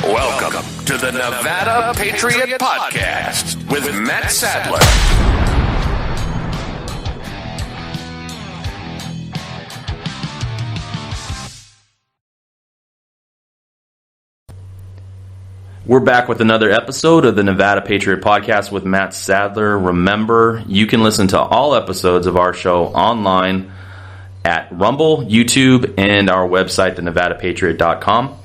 Welcome to the Nevada Patriot Podcast with Matt Sadler. We're back with another episode of the Nevada Patriot Podcast with Matt Sadler. Remember, you can listen to all episodes of our show online at Rumble, YouTube, and our website, thenevadapatriot.com.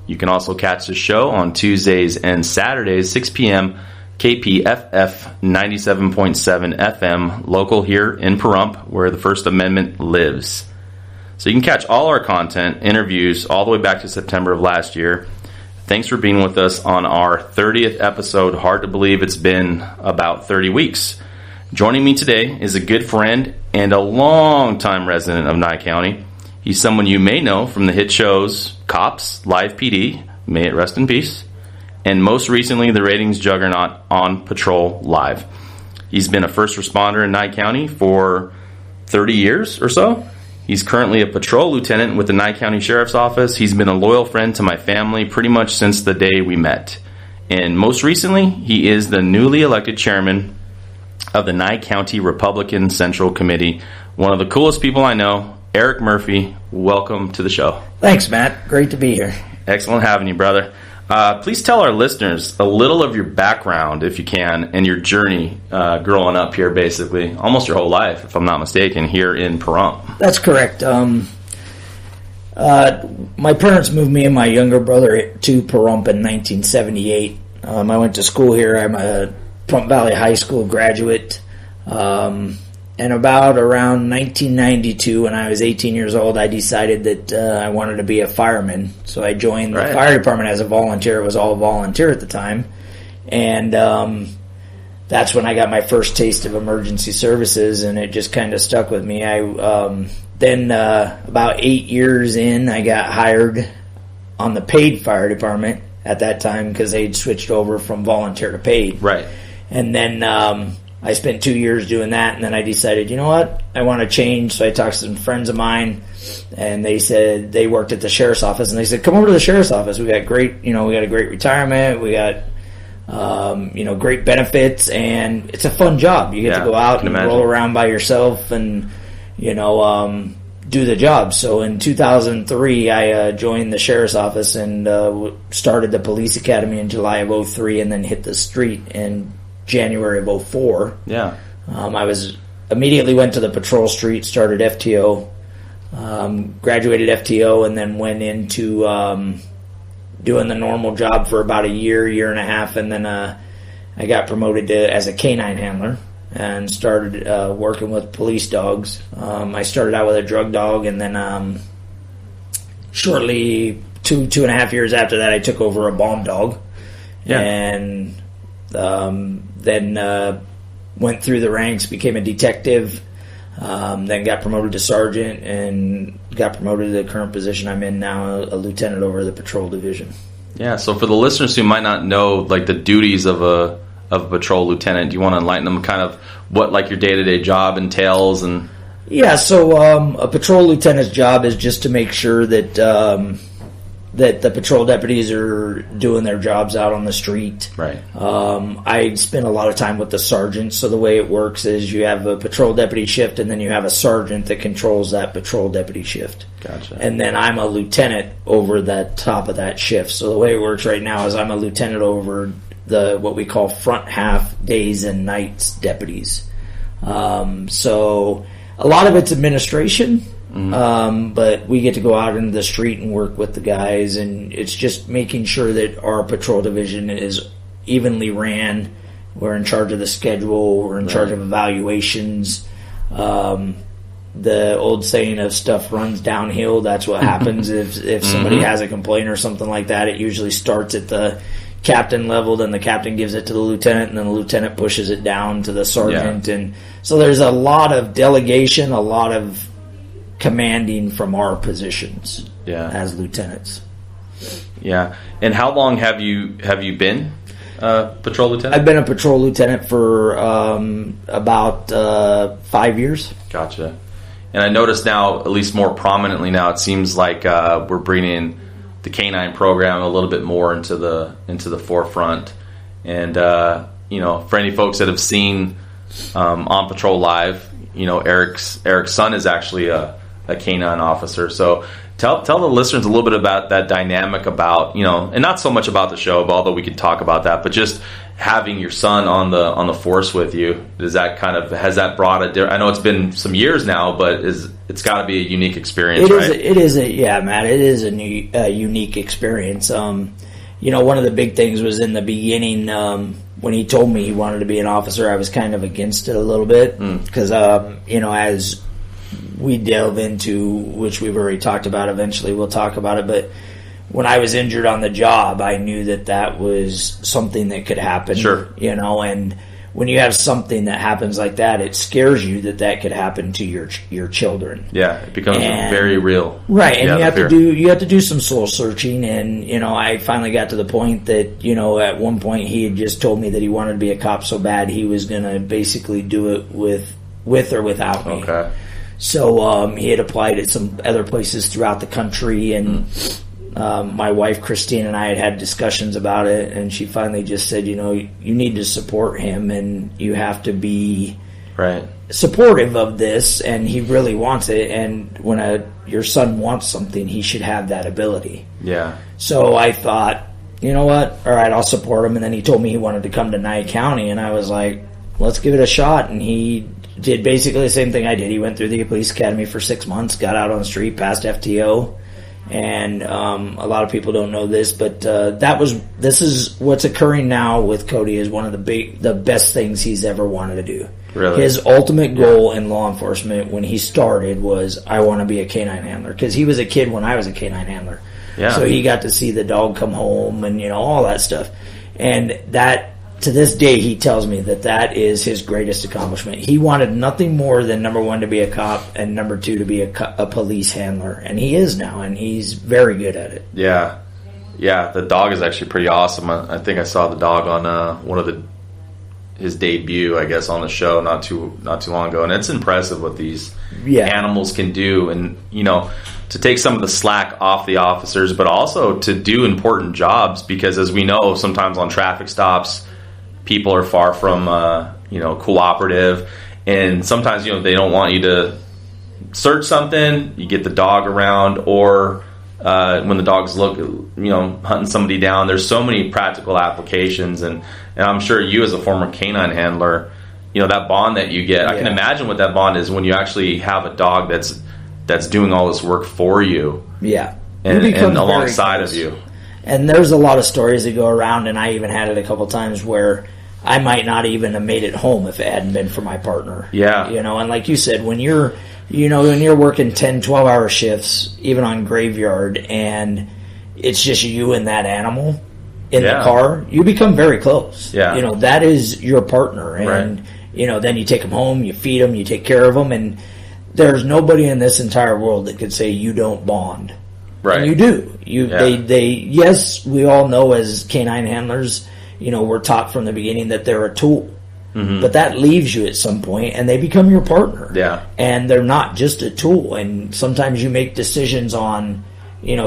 You can also catch the show on Tuesdays and Saturdays, 6 p.m., KPFF 97.7 FM, local here in Pahrump, where the First Amendment lives. So you can catch all our content, interviews, all the way back to September of last year. Thanks for being with us on our 30th episode. Hard to believe it's been about 30 weeks. Joining me today is a good friend and a long-time resident of Nye County. He's someone you may know from the hit shows Cops, Live PD, may it rest in peace, and most recently the ratings juggernaut On Patrol Live. He's been a first responder in Nye County for 30 years or so. He's currently a patrol lieutenant with the Nye County Sheriff's Office. He's been a loyal friend to my family pretty much since the day we met. And most recently, he is the newly elected chairman of the Nye County Republican Central Committee. One of the coolest people I know, Eric Murphy. Welcome to the show. Thanks, Matt. Great to be here. Excellent having you, brother. Please tell our listeners a little of your background, if you can, and your journey growing up here, basically, almost your whole life, if I'm not mistaken, here in Pahrump. That's correct. My parents moved me and my younger brother to Pahrump in 1978. I went to school here. I'm a Pahrump Valley High School graduate. And about around 1992, when I was 18 years old, I decided that I wanted to be a fireman. So I joined the fire department as a volunteer. It was all volunteer at the time. And that's when I got my first taste of emergency services, and it just kind of stuck with me. Then about 8 years in, I got hired on the paid fire department at that time because they'd switched over from volunteer to paid. Right. And then I spent 2 years doing that, and then I decided, you know what, I want to change. So I talked to some friends of mine, and they said they worked at the sheriff's office, and they said, come over to the sheriff's office. We got a great retirement. We got, great benefits, and it's a fun job. You get to go out and roll around by yourself and, do the job. So in 2003, I joined the sheriff's office and started the police academy in July of 2003, and then hit the street in January of 2004. Yeah. I immediately went to the patrol street, started FTO, graduated FTO, and then went into doing the normal job for about a year and a half, and then I got promoted as a canine handler and started working with police dogs. I started out with a drug dog, and then shortly, two and a half years after that, I took over a bomb dog. Yeah. And then went through the ranks, became a detective, then got promoted to sergeant, and got promoted to the current position I'm in now, a lieutenant over the patrol division. Yeah, so for the listeners who might not know like the duties of a patrol lieutenant, do you want to enlighten them kind of what like your day-to-day job entails? And yeah, so a patrol lieutenant's job is just to make sure that that the patrol deputies are doing their jobs out on the street. Right. I spend a lot of time with the sergeant, so the way it works is you have a patrol deputy shift, and then you have a sergeant that controls that patrol deputy shift. Gotcha. And then I'm a lieutenant over the top of that shift. So the way it works right now is I'm a lieutenant over the what we call front half days and nights deputies. So a lot of it's administration. Mm-hmm. But we get to go out into the street and work with the guys, and it's just making sure that our patrol division is evenly ran. We're in charge of the schedule. We're in charge of evaluations. The old saying of stuff runs downhill, that's what happens. If somebody has a complaint or something like that, it usually starts at the captain level, then the captain gives it to the lieutenant, and then the lieutenant pushes it down to the sergeant. Yeah. And so there's a lot of delegation, a lot of commanding from our positions as lieutenants. Yeah. And how long have you been patrol lieutenant? I've been a patrol lieutenant for about 5 years. Gotcha. And I notice now, at least more prominently now, it seems like we're bringing canine program a little bit more into the forefront. And for any folks that have seen On Patrol Live, Eric's son is actually a canine officer. So tell the listeners a little bit about that dynamic about, and not so much about the show, but although we could talk about that, but just having your son on the force with you. Has that brought I know it's been some years now, but it's got to be a unique experience, right? Matt, it is a unique experience. One of the big things was in the beginning, when he told me he wanted to be an officer, I was kind of against it a little bit because, as we delve into, which we've already talked about, eventually we'll talk about it, but when I was injured on the job, I knew that was something that could happen. Sure. And when you have something that happens like that, it scares you that could happen to your children. Yeah, it becomes very real. Right, and you have to do some soul searching, and I finally got to the point that at one point he had just told me that he wanted to be a cop so bad he was going to basically do it with or without me. Okay. So he had applied at some other places throughout the country, and my wife Christine and I had discussions about it, and she finally just said, you need to support him, and you have to be supportive of this, and he really wants it, and when your son wants something, he should have that ability. Yeah. So I thought, you know what, all right, I'll support him, and then he told me he wanted to come to Nye County, and I was like, let's give it a shot, and he did basically the same thing I did. He went through the police academy for 6 months, got out on the street, passed FTO, and a lot of people don't know this, but this is what's occurring now with Cody is one of the best things he's ever wanted to do. Really? His ultimate goal in law enforcement when he started was, I want to be a canine handler, because he was a kid when I was a canine handler. Yeah. So he got to see the dog come home and all that stuff, and that. To this day, he tells me that is his greatest accomplishment. He wanted nothing more than, number one, to be a cop, and number two, to be a police handler. And he is now, and he's very good at it. Yeah. Yeah, the dog is actually pretty awesome. I think I saw the dog on one of his debut, I guess, on the show not too long ago. And it's impressive what these animals can do. And, to take some of the slack off the officers, but also to do important jobs, because as we know, sometimes on traffic stops, people are far from, cooperative, and sometimes, they don't want you to search something. You get the dog around, or when the dogs look, hunting somebody down. There's so many practical applications, and I'm sure you, as a former canine handler, that bond that you get. I can imagine what that bond is when you actually have a dog that's doing all this work for you. Yeah, and alongside of you. And there's a lot of stories that go around, and I even had it a couple times where I might not even have made it home if it hadn't been for my partner. Yeah. And like you said, when you're working 10, 12-hour shifts, even on graveyard, and it's just you and that animal in the car, you become very close. Yeah. That is your partner. And, then you take them home, you feed them, you take care of them, and there's nobody in this entire world that could say you don't bond. Right. And you do. Yes, we all know as canine handlers, we're taught from the beginning that they're a tool. Mm-hmm. But that leaves you at some point, and they become your partner. Yeah. And they're not just a tool. And sometimes you make decisions on,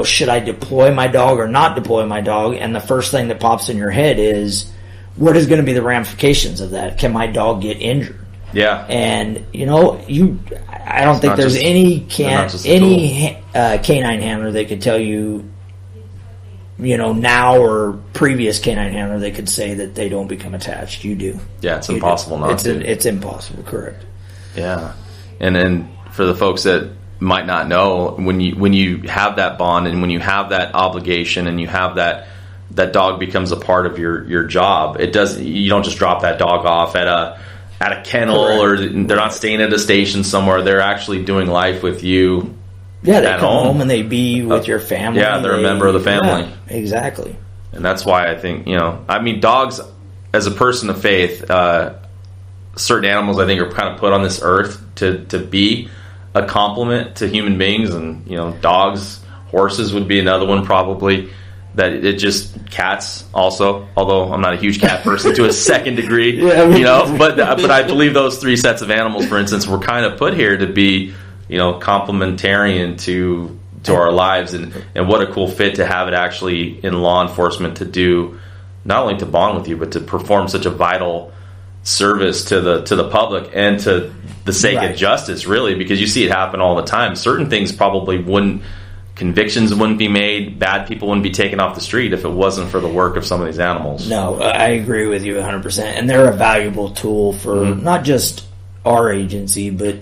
should I deploy my dog or not deploy my dog? And the first thing that pops in your head is, what is going to be the ramifications of that? Can my dog get injured? Yeah. And, I don't think there's any canine handler that could tell you, now or previous canine handler that could say that they don't become attached. You do. Yeah, it's impossible not to. It's impossible, correct. Yeah. And then for the folks that might not know, when you have that bond and when you have that obligation and you have that dog becomes a part of your job, you don't just drop that dog off at a kennel. Correct. Or they're not staying at a station somewhere. They're actually doing life with you. Yeah, they come home and they be with your family. Yeah, they're a member of the family. Yeah, exactly. And that's why I think, dogs, as a person of faith, certain animals I think are kind of put on this earth to be a complement to human beings. And, dogs, horses would be another one probably. That it just, cats also, although I'm not a huge cat person to a second degree, but I believe those three sets of animals, for instance, were kind of put here to be, complementarian to to our lives, and what a cool fit to have it actually in law enforcement, to do not only to bond with you, but to perform such a vital service to the public and to the sake of justice, really, because you see it happen all the time. Certain things probably convictions wouldn't be made, bad people wouldn't be taken off the street if it wasn't for the work of some of these animals. No, I agree with you 100%. And they're a valuable tool for not just our agency, but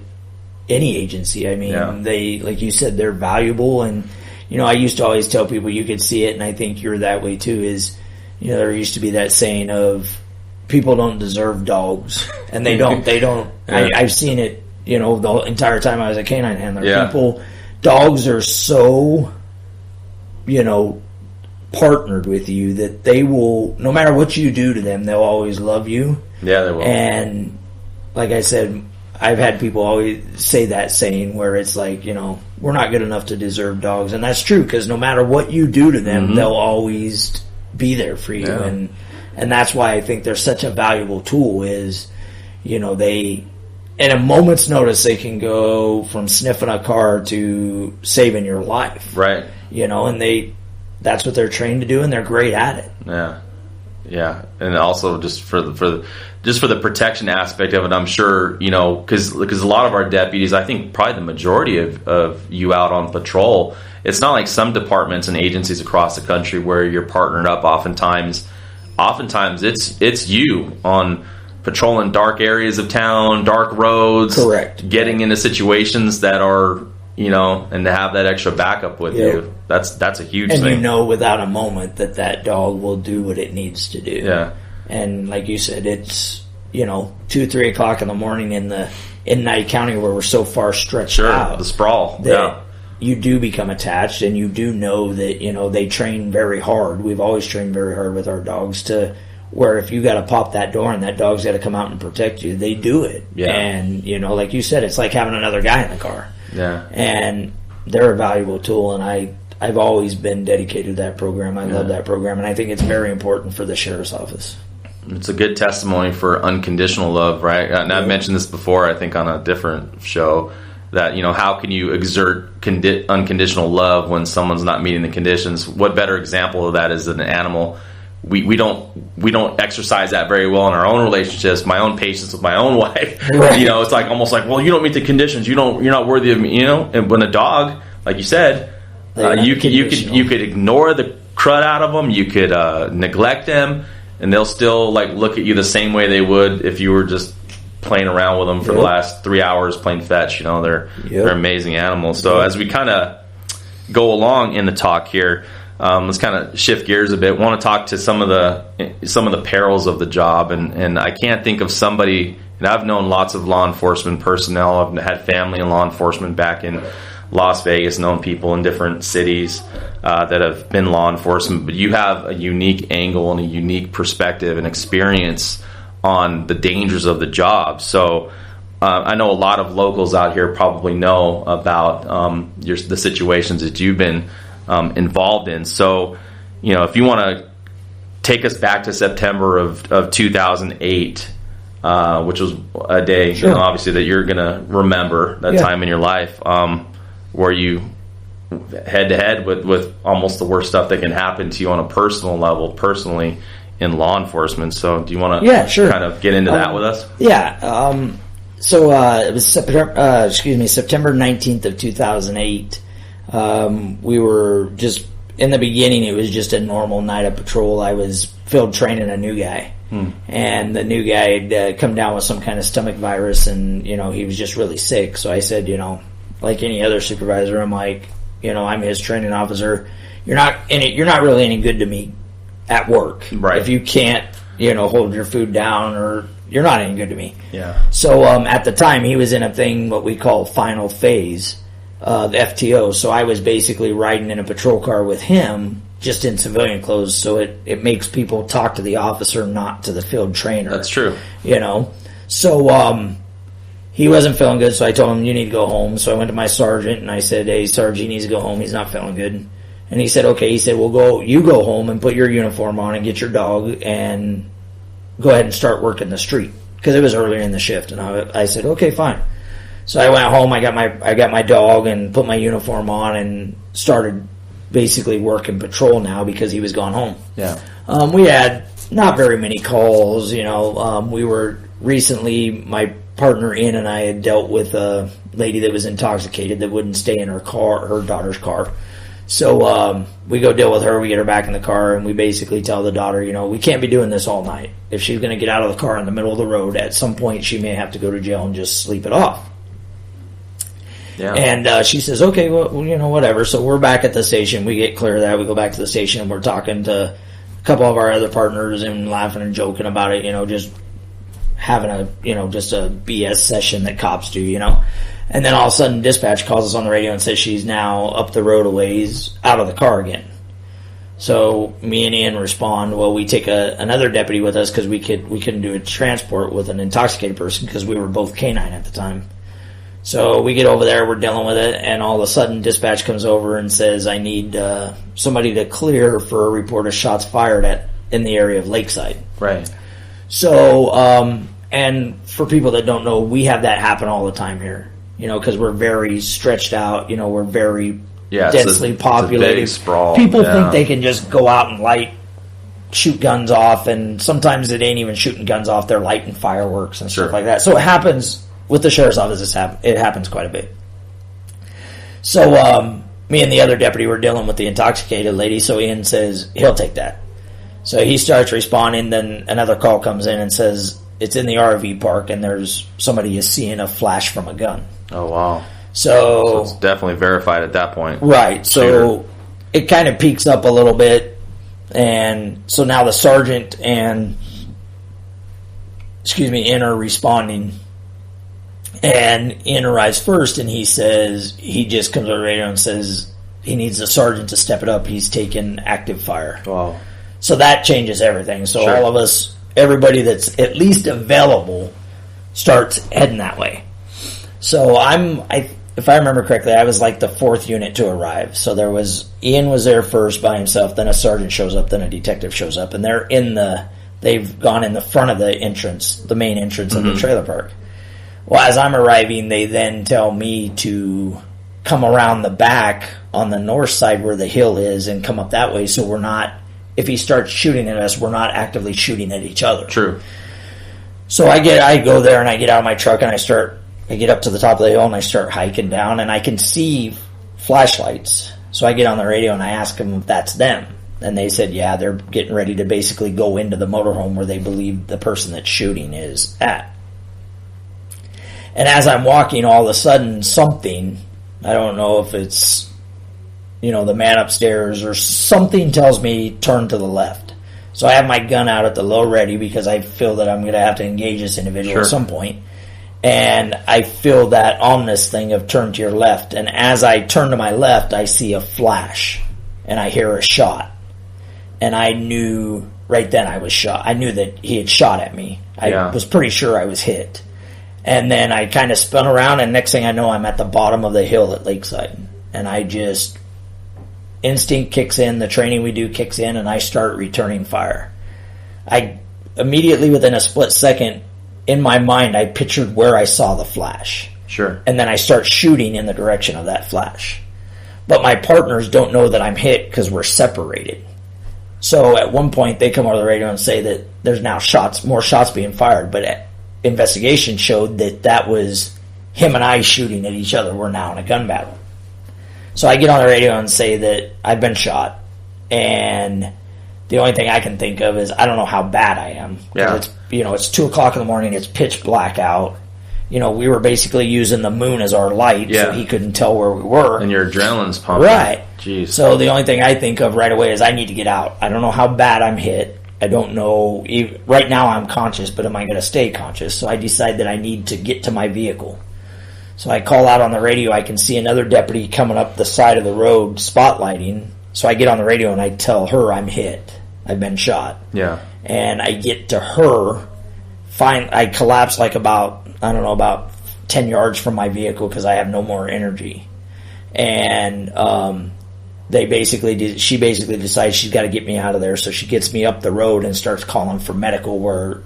any agency. I mean, they, like you said, they're valuable. And, I used to always tell people, you could see it, and I think you're that way too, is, there used to be that saying of, people don't deserve dogs. And they don't. I've seen it, the entire time I was a canine handler. Yeah. Dogs are so, partnered with you that they will, no matter what you do to them, they'll always love you. Yeah, they will. And like I said, I've had people always say that saying where it's like, we're not good enough to deserve dogs. And that's true, because no matter what you do to them, they'll always be there for you. Yeah. And that's why I think they're such a valuable tool is, they, in a moment's notice, they can go from sniffing a car to saving your life. Right. And that's what they're trained to do, and they're great at it. Yeah. Yeah. And also just for the protection aspect of it, I'm sure, because a lot of our deputies, I think probably the majority of you out on patrol, it's not like some departments and agencies across the country where you're partnered up. Oftentimes it's you on patrolling dark areas of town, dark roads. Correct. Getting into situations that are, and to have that extra backup with you. That's a huge thing. And without a moment that dog will do what it needs to do. Yeah. And like you said, it's, 2-3 o'clock in the morning in Nye County where we're so far stretched out. The sprawl. Yeah. You do become attached, and you do know that, they train very hard. We've always trained very hard with our dogs to where if you got to pop that door and that dog's got to come out and protect you, they do it. Yeah. And, like you said, it's like having another guy in the car. Yeah. And they're a valuable tool, and I've always been dedicated to that program. I love that program, and I think it's very important for the sheriff's office. It's a good testimony for unconditional love, right? And I've mentioned this before, I think, on a different show, that, how can you exert unconditional love when someone's not meeting the conditions? What better example of that is an animal? We don't exercise that very well in our own relationships. My own patience with my own wife, right. It's like almost like, well, you don't meet the conditions. You're not worthy of me. And when a dog, like you said, you could ignore the crud out of them. You could neglect them, and they'll still look at you the same way they would if you were just playing around with them for the last 3 hours playing fetch. They're amazing animals. So as we kind of go along in the talk here. Let's kind of shift gears a bit. I want to talk to some of the perils of the job, and I can't think of somebody. And I've known lots of law enforcement personnel. I've had family in law enforcement back in Las Vegas, known people in different cities that have been law enforcement. But you have a unique angle and a unique perspective and experience on the dangers of the job. So I know a lot of locals out here probably know about the situations that you've been involved in. So, if you want to take us back to September of 2008, which was a day, obviously, that you're going to remember that time in your life, where you head to head with almost the worst stuff that can happen to you on a personal level, personally in law enforcement. So, do you want to kind of get into that with us? Yeah. So it was September 19th of 2008. We were just, in the beginning, it was just a normal night of patrol. I was field training a new guy. And the new guy had come down with some kind of stomach virus, and, he was just really sick. So I said, like any other supervisor, I'm like, I'm his training officer. You're not really any good to me at work. Right. If you can't, hold your food down, or you're not any good to me. Yeah. So, at the time, he was in a thing, what we call final phase. The FTO, so I was basically riding in a patrol car with him, just in civilian clothes, so it makes people talk to the officer, not to the field trainer. That's true. So he wasn't feeling good, so I told him, you need to go home. So I went to my sergeant, and I said, hey, Sarge, he needs to go home, he's not feeling good. And he said, okay. He said, well, you go home and put your uniform on and get your dog, and go ahead and start working the street, because it was earlier in the shift. And I said, okay, fine. So I went home, I got my dog and put my uniform on and started basically working patrol now because he was gone home. Yeah. We had not very many calls, we were recently, my partner Ian and I had dealt with a lady that was intoxicated that wouldn't stay in her daughter's car. So we go deal with her, we get her back in the car, and we basically tell the daughter, we can't be doing this all night. If she's going to get out of the car in the middle of the road, at some point she may have to go to jail and just sleep it off. Yeah. And she says, okay, well, whatever. So we're back at the station. We get clear of that. We go back to the station, and we're talking to a couple of our other partners and laughing and joking about it, just having just a BS session that cops do, And then all of a sudden, dispatch calls us on the radio and says she's now up the road a ways, out of the car again. So me and Ian respond, well, we take another deputy with us because we couldn't do a transport with an intoxicated person because we were both canine at the time. So we get over there, we're dealing with it, and all of a sudden, dispatch comes over and says, I need somebody to clear for a report of shots fired in the area of Lakeside. Right. So, and for people that don't know, we have that happen all the time here. Because we're very stretched out, we're very densely populated. It's a big sprawl. People think they can just go out and shoot guns off, and sometimes it ain't even shooting guns off, they're lighting fireworks and stuff like that. So it happens with the sheriff's office, it happens quite a bit. So me and the other deputy were dealing with the intoxicated lady, so Ian says he'll take that. So he starts responding, then another call comes in and says it's in the RV park and there's somebody is seeing a flash from a gun. Oh, wow. So it's definitely verified at that point. Right. So it kind of peaks up a little bit. And so now the sergeant and, Ian are responding. And Ian arrives first, and he just comes on the radio and says he needs the sergeant to step it up. He's taking active fire. Wow. So that changes everything. So all of us, everybody that's at least available, starts heading that way. So if I remember correctly, I was like the fourth unit to arrive. So Ian was there first by himself, then a sergeant shows up, then a detective shows up, and they've gone in the front of the entrance, the main entrance of the trailer park. Well, as I'm arriving, they then tell me to come around the back on the north side where the hill is and come up that way, so we're not, if he starts shooting at us, we're not actively shooting at each other. True. So I go there and I get out of my truck and I get up to the top of the hill and I start hiking down, and I can see flashlights. So I get on the radio and I ask them if that's them. And they said, yeah, they're getting ready to basically go into the motorhome where they believe the person that's shooting is at. And as I'm walking, all of a sudden, something, I don't know if it's, the man upstairs or something tells me turn to the left. So I have my gun out at the low ready because I feel that I'm going to have to engage this individual at some point. And I feel that ominous thing of turn to your left. And as I turn to my left, I see a flash and I hear a shot. And I knew right then I was shot. I knew that he had shot at me. I was pretty sure I was hit. And then I kind of spun around, and next thing I know, I'm at the bottom of the hill at Lakeside. And instinct kicks in, the training we do kicks in, and I start returning fire. I immediately, within a split second, in my mind, I pictured where I saw the flash. Sure. And then I start shooting in the direction of that flash. But my partners don't know that I'm hit because we're separated. So at one point, they come over the radio and say that there's now more shots being fired, but investigation showed that was him and I shooting at each other. We're now in a gun battle. So I get on the radio and say that I've been shot, and the only thing I can think of is I don't know how bad I am. Yeah. It's 2:00 in the morning. It's pitch black out. We were basically using the moon as our light, so he couldn't tell where we were. And your adrenaline's pumping. Right. Jeez. So the only thing I think of right away is I need to get out. I don't know how bad I'm hit. I don't know. Right now I'm conscious, but am I going to stay conscious? So I decide that I need to get to my vehicle. So I call out on the radio. I can see another deputy coming up the side of the road spotlighting. So I get on the radio and I tell her I'm hit. I've been shot. Yeah. And I get to her. I collapse like about 10 yards from my vehicle because I have no more energy. And she basically decides she's got to get me out of there, so she gets me up the road and starts calling for medical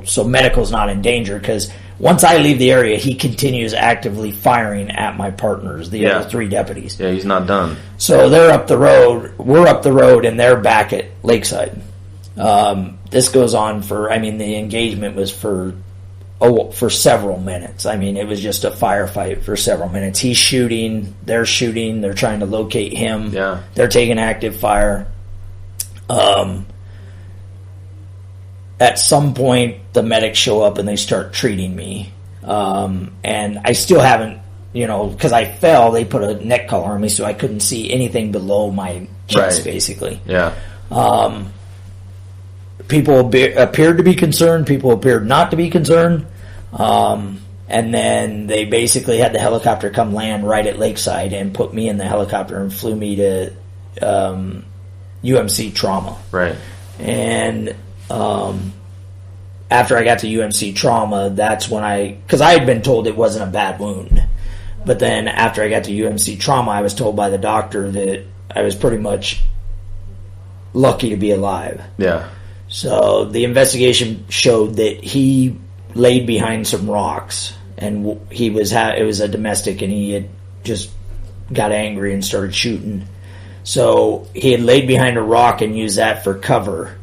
so medical's not in danger because once I leave the area, he continues actively firing at my partners, the other 3 deputies. Yeah, he's not done. So they're up the road, we're up the road, and they're back at Lakeside. This goes on for, the engagement was for several minutes. It was just a firefight for several minutes. He's shooting, they're trying to locate him. Yeah. They're taking active fire. At some point, the medics show up and they start treating me. And I still haven't, because I fell, they put a neck collar on me so I couldn't see anything below my chest, basically. Yeah. People appeared to be concerned. People appeared not to be concerned. And then they basically had the helicopter come land right at Lakeside and put me in the helicopter and flew me to UMC trauma. Right. And after I got to UMC trauma, that's when because I had been told it wasn't a bad wound. But then after I got to UMC trauma, I was told by the doctor that I was pretty much lucky to be alive. Yeah. So the investigation showed that he laid behind some rocks, and it was a domestic, and he had just got angry and started shooting. So he had laid behind a rock and used that for cover.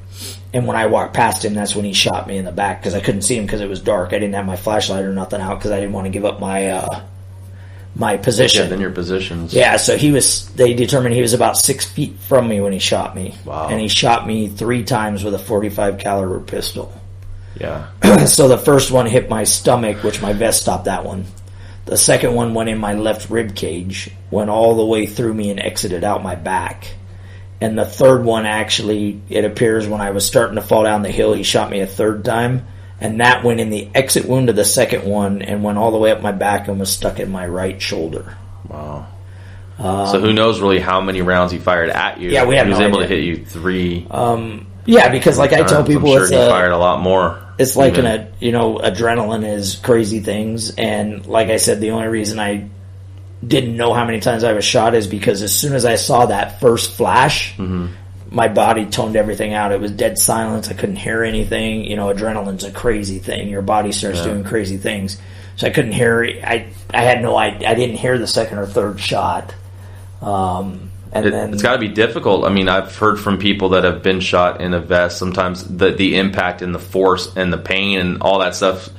And when I walked past him, that's when he shot me in the back because I couldn't see him because it was dark. I didn't have my flashlight or nothing out because I didn't want to give up my position. Yeah, then your positions. Yeah, so they determined he was about 6 feet from me when he shot me. Wow. And he shot me 3 times with a .45 caliber pistol. Yeah. So the first one hit my stomach, which my vest stopped that one. The second one went in my left rib cage, went all the way through me and exited out my back. And the third one, actually, it appears when I was starting to fall down the hill, he shot me a third time. And that went in the exit wound of the second one and went all the way up my back and was stuck in my right shoulder. Wow. So who knows really how many rounds he fired at you? Yeah, we have He was no able idea. to hit you 3. Yeah, because like I tell people, I'm sure he fired a lot more. It's like adrenaline is crazy things, and like I said, the only reason I didn't know how many times I was shot is because as soon as I saw that first flash, my body toned everything out. It was dead silence. I couldn't hear anything. Adrenaline's a crazy thing. Your body starts doing crazy things. So I couldn't hear. I had no idea. I didn't hear the second or third shot. It's got to be difficult. I've heard from people that have been shot in a vest. Sometimes the impact and the force and the pain and all that stuff,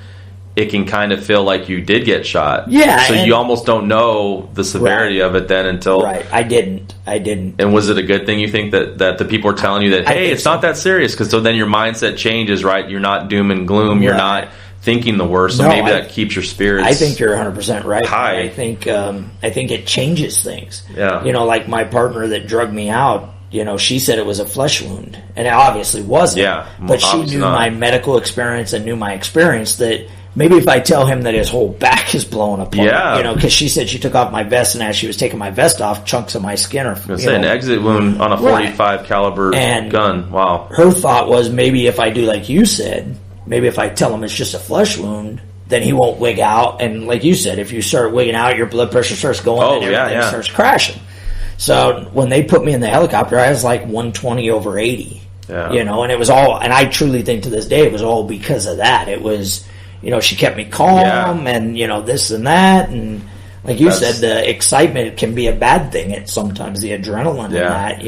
it can kind of feel like you did get shot. Yeah. So you almost don't know the severity of it then until... Right. I didn't. And was it a good thing, you think, that the people are telling you that, hey, it's not that serious? Because so then your mindset changes, right? You're not doom and gloom. You're not thinking the worst. So maybe that keeps your spirits I think you're 100% right. high. I think it changes things. Yeah. Like my partner that drugged me out, she said it was a flesh wound. And it obviously wasn't. Yeah. But she knew my medical experience and knew my experience that maybe if I tell him that his whole back is blown apart, because she said she took off my vest, and as she was taking my vest off, chunks of my skin are... an exit wound on a .45 caliber gun. Wow. Her thought was maybe if I do like you said, maybe if I tell him it's just a flesh wound, then he won't wig out. And like you said, if you start wigging out, your blood pressure starts going and everything starts crashing. So when they put me in the helicopter, I was like 120 over 80. Yeah. And it was all... And I truly think to this day it was all because of that. It was... she kept me calm and, this and that. And like you said, the excitement can be a bad thing at sometimes, the adrenaline and that,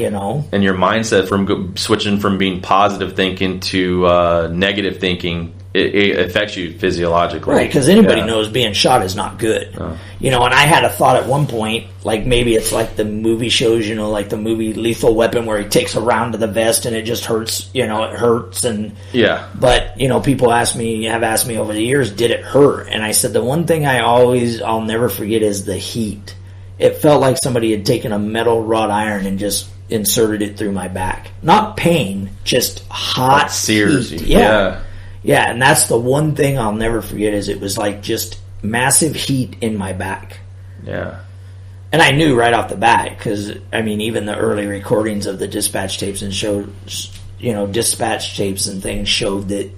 And your mindset from switching from being positive thinking to negative thinking, it affects you physiologically. Right, because anybody knows being shot is not good. Oh. And I had a thought at one point, like maybe it's like the movie shows, like the movie Lethal Weapon where he takes a round to the vest and it just hurts, it hurts. And But, people have asked me over the years, did it hurt? And I said the one thing I'll never forget is the heat. It felt like somebody had taken a metal wrought iron and just inserted it through my back. Not pain, just hot sears. Heat. Yeah, and that's the one thing I'll never forget is it was like just massive heat in my back. Yeah. And I knew right off the bat because, even the early recordings of the dispatch tapes and dispatch tapes and things showed that,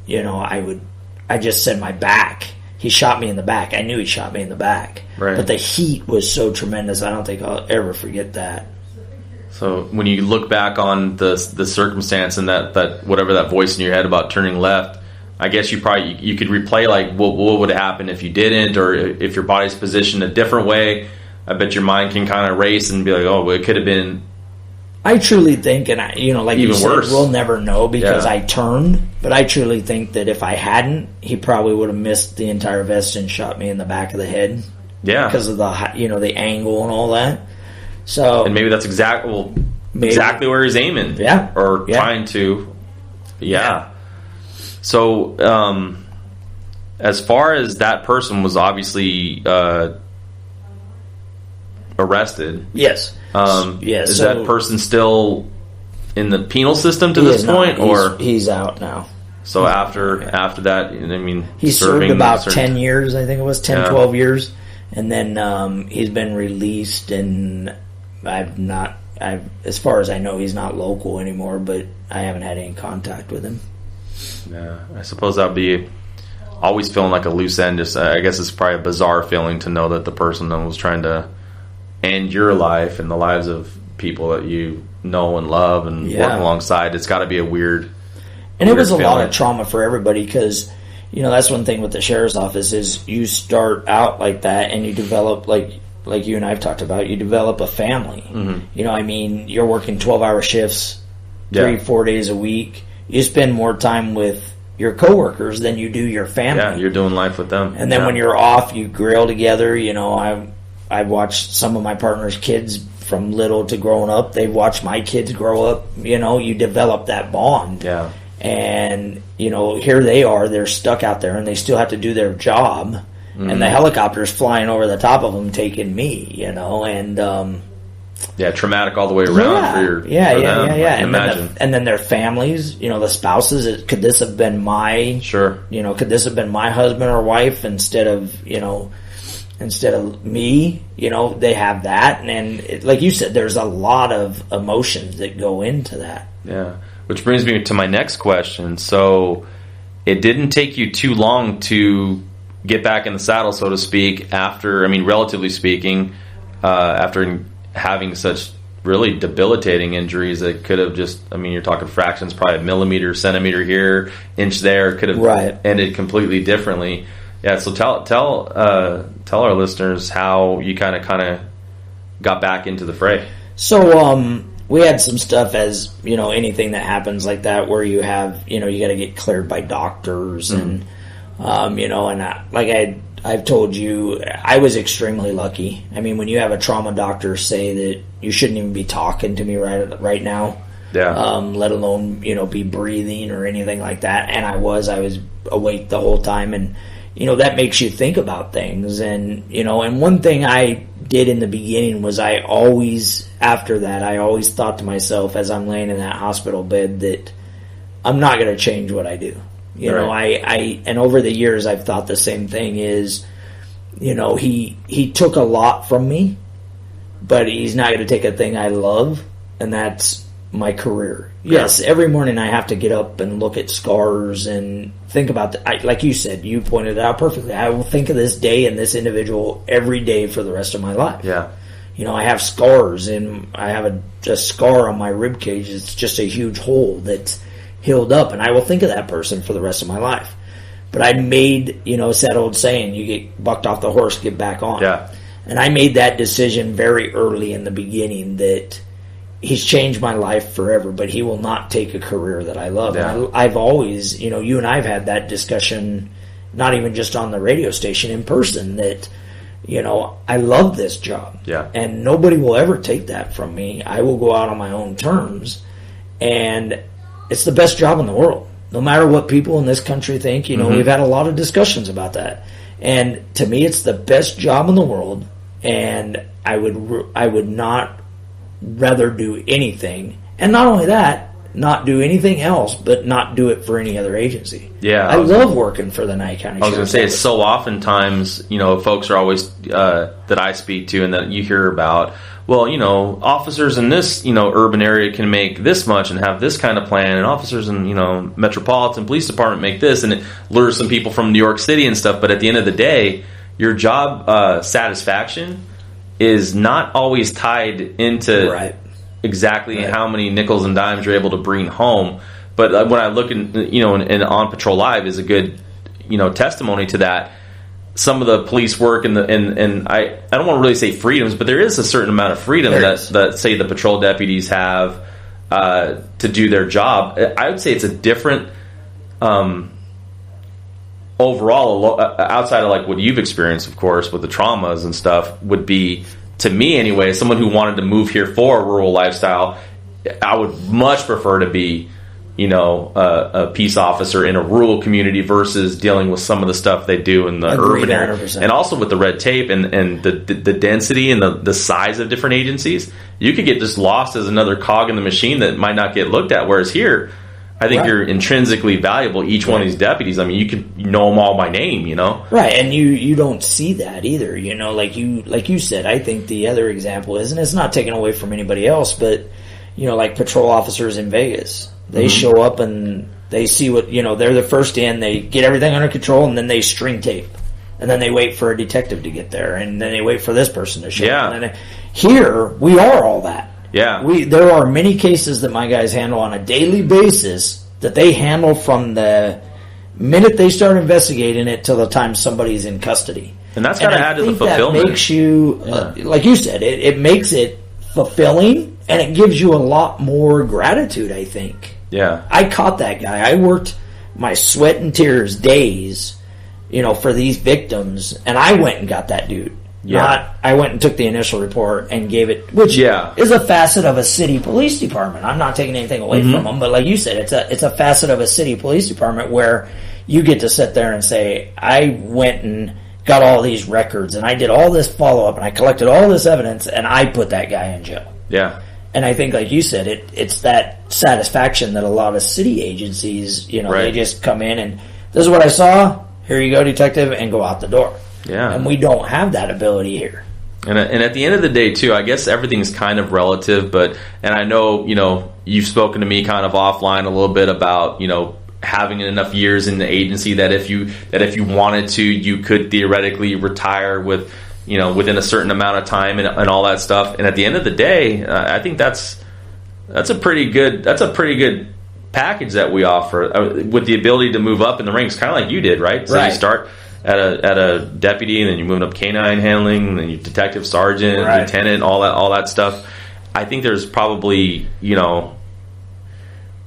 I just said my back. He shot me in the back. I knew he shot me in the back. Right. But the heat was so tremendous, I don't think I'll ever forget that. So when you look back on the circumstance and that whatever that voice in your head about turning left, I guess you could replay like what would happen if you didn't, or if your body's positioned a different way. I bet your mind can kind of race and be like, oh, well, it could have been. I truly think, and like even you said, worse. We'll never know because I turned. But I truly think that if I hadn't, he probably would have missed the entire vest and shot me in the back of the head. Yeah, because of the angle and all that. So, and maybe that's exactly where he's aiming. Yeah, or trying to. Yeah. So, as far as that person was obviously arrested. Yes. Yes. Is that person still in the penal system to this point, or he's out now? So after that, I mean, he served about 10 years. I think it was 12 years, and then he's been released. And as far as I know, he's not local anymore. But I haven't had any contact with him. Yeah, I suppose that'd be always feeling like a loose end. Just I guess it's probably a bizarre feeling to know that the person that was trying to end your life and the lives of people that you know and love and work alongside. It's got to be a weird. And it was a lot of trauma for everybody because, that's one thing with the sheriff's office is you start out like that and you develop, like you and I have talked about, you develop a family. Mm-hmm. You're working 12-hour shifts 3-4 days a week. You spend more time with your coworkers than you do your family. Yeah, you're doing life with them. And then when you're off, you grill together. I've watched some of my partner's kids from little to growing up. They've watched my kids grow up. You develop that bond. Yeah. And, here they are. They're stuck out there, and they still have to do their job. Mm-hmm. And the helicopter's flying over the top of them taking me, and... traumatic all the way around for your them. And then their families, the spouses. Could this have been my could this have been my husband or wife instead of me? They have that, and like you said, there's a lot of emotions that go into that. Yeah, which brings me to my next question. So, it didn't take you too long to get back in the saddle, so to speak. After, relatively speaking, after having such really debilitating injuries that could have just, you're talking fractions, probably a millimeter, centimeter here, inch there, could have ended completely differently. Yeah, so tell our listeners how you kind of got back into the fray. So we had some stuff, as anything that happens like that, where you have you got to get cleared by doctors, and and I've told you, I was extremely lucky. When you have a trauma doctor say that you shouldn't even be talking to me right now, let alone, be breathing or anything like that. And I was awake the whole time. And, that makes you think about things. And, and one thing I did in the beginning was I always thought to myself as I'm laying in that hospital bed that I'm not going to change what I do. And over the years I've thought the same thing is, he took a lot from me, but he's not going to take a thing I love, and that's my career. Yeah. Yes, every morning I have to get up and look at scars and think about like you said, you pointed it out perfectly. I will think of this day and this individual every day for the rest of my life. Yeah. I have scars, and I have a scar on my rib cage. It's just a huge hole that's healed up, and I will think of that person for the rest of my life. But I made, it's that old saying, you get bucked off the horse, get back on. Yeah. And I made that decision very early in the beginning that he's changed my life forever, but he will not take a career that I love. Yeah. And I've always, you and I have had that discussion, not even just on the radio station, in person, that, I love this job. Yeah. And nobody will ever take that from me. I will go out on my own terms, and it's the best job in the world. No matter what people in this country think, we've had a lot of discussions about that. And to me, it's the best job in the world. And I would not rather do anything. And not only that, not do anything else, but not do it for any other agency. Yeah. I love working for the Nye County Sheriff. I was going to say, it's so oftentimes, folks are always, that I speak to and that you hear about, well, officers in this, urban area can make this much and have this kind of plan, and officers in, Metropolitan Police Department make this, and it lures some people from New York City and stuff. But at the end of the day, your job satisfaction is not always tied into exactly how many nickels and dimes you're able to bring home. But when I look in, and On Patrol Live is a good, testimony to that. Some of the police work and I don't want to really say freedoms, but there is a certain amount of freedom that say the patrol deputies have to do their job. I would say it's a different overall, outside of like what you've experienced, of course, with the traumas and stuff, would be, to me anyway, someone who wanted to move here for a rural lifestyle. I would much prefer to be, a peace officer in a rural community versus dealing with some of the stuff they do in the urban area. 100%. And also with the red tape and the density and the size of different agencies, you could get just lost as another cog in the machine that might not get looked at. Whereas here, I think you're intrinsically valuable, each one of these deputies. I mean, you can know them all by name, Right, and you don't see that either, like you said. I think the other example is, and it's not taken away from anybody else, but, like patrol officers in Vegas. They show up and they see what, they're the first in, they get everything under control, and then they string tape. And then they wait for a detective to get there, and then they wait for this person to show up. And then here, we are all that. Yeah. There are many cases that my guys handle on a daily basis that they handle from the minute they start investigating it till the time somebody's in custody. And that's got to add to the fulfillment. That makes you, like you said, it makes it fulfilling, and it gives you a lot more gratitude, I think. Yeah. I caught that guy. I worked my sweat and tears days, for these victims, and I went and got that dude. Yeah. I went and took the initial report and gave it, which is a facet of a city police department. I'm not taking anything away from them, but like you said, it's a facet of a city police department where you get to sit there and say, I went and got all these records, and I did all this follow-up, and I collected all this evidence, and I put that guy in jail. Yeah. And I think, like you said, it's that satisfaction that a lot of city agencies, they just come in and, this is what I saw, here you go, detective, and go out the door. Yeah. And we don't have that ability here. And at the end of the day, too, I guess everything's kind of relative, and I know, you've spoken to me kind of offline a little bit about, having enough years in the agency that if you wanted to, you could theoretically retire with, within a certain amount of time and all that stuff. And at the end of the day, I think that's a pretty good package that we offer with the ability to move up in the ranks, kind of like you did, right? So you start at a deputy, and then you're moving up canine handling, and then you detective, sergeant, lieutenant, all that stuff. I think there's probably,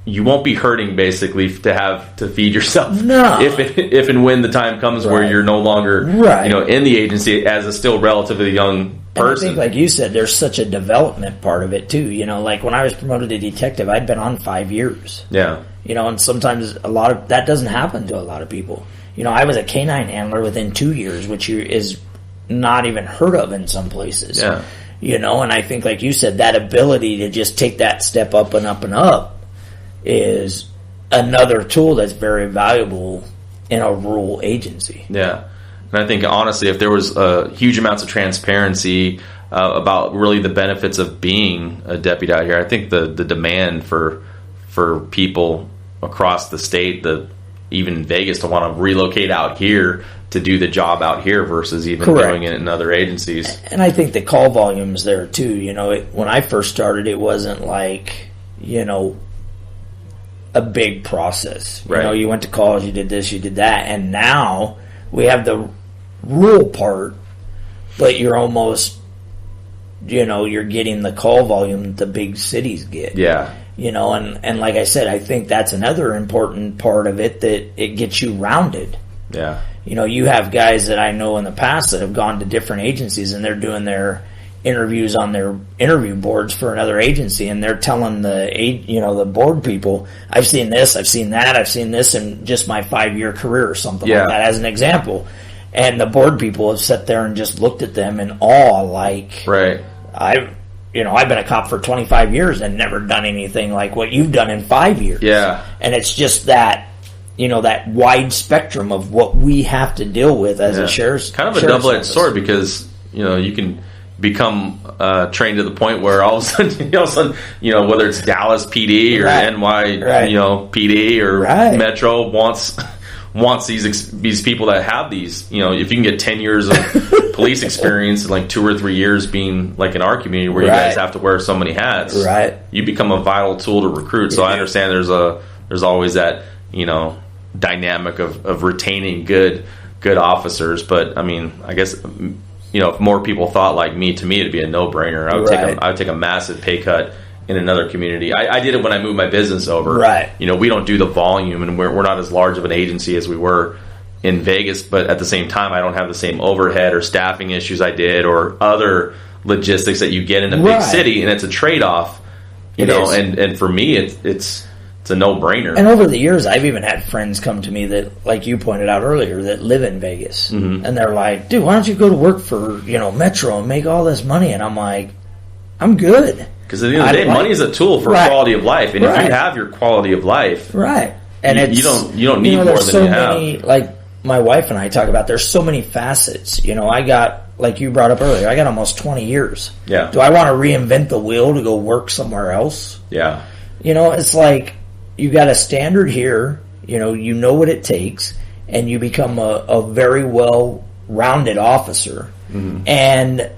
you won't be hurting basically to have to feed yourself. No. If and when the time comes where you're no longer in the agency as a still relatively young person. And I think, like you said, there's such a development part of it too. Like when I was promoted to detective, I'd been on 5 years. Yeah. And sometimes a lot of that doesn't happen to a lot of people. I was a canine handler within 2 years, which is not even heard of in some places. Yeah. And I think, like you said, that ability to just take that step up and up and up is another tool that's very valuable in a rural agency. Yeah. And I think, honestly, if there was huge amounts of transparency about really the benefits of being a deputy out here, I think the demand for people across the state, even Vegas, to want to relocate out here to do the job out here versus even doing it in other agencies. And I think the call volume's there, too. When I first started, it wasn't like, a big process. You went to college, you did this, you did that, and now we have the rural part, but you're almost, you're getting the call volume that the big cities get. Yeah. And like I said, I think that's another important part of it, that it gets you rounded. Yeah. You have guys that I know in the past that have gone to different agencies, and they're doing their interviews on their interview boards for another agency, and they're telling the board people, I've seen this, I've seen that, I've seen this in just my 5-year career or something like that, as an example. And the board people have sat there and just looked at them in awe, like, I've been a cop for 25 years and never done anything like what you've done in 5 years. Yeah. And it's just that, that wide spectrum of what we have to deal with as a sheriff's. Kind of a double-edged sword, because, you can become trained to the point where all of a sudden, whether it's Dallas PD or NY, PD or Metro wants these people that have these, if you can get 10 years of police experience and like 2 or 3 years being like in our community where you guys have to wear so many hats, you become a vital tool to recruit. So I understand there's a there's always that, dynamic of retaining good officers. But I mean, I guess, if more people thought like me, to me it'd be a no-brainer. I would take a massive pay cut in another community. I did it when I moved my business over. Right. We don't do the volume, and we're not as large of an agency as we were in Vegas, but at the same time, I don't have the same overhead or staffing issues I did, or other logistics that you get in a big city, and it's a trade-off, and for me, it's a no-brainer. And over the years, I've even had friends come to me that, like you pointed out earlier, that live in Vegas, and they're like, dude, why don't you go to work for, Metro and make all this money? And I'm like, I'm good. Because at the end of the day, money is a tool for quality of life, and if you have your quality of life, and you don't need more than you have. Many, like my wife and I talk about, there's so many facets. I got, like you brought up earlier, I got almost 20 years. Yeah. Do I want to reinvent the wheel to go work somewhere else? Yeah. It's like you got a standard here. You know what it takes, and you become a very well-rounded officer. And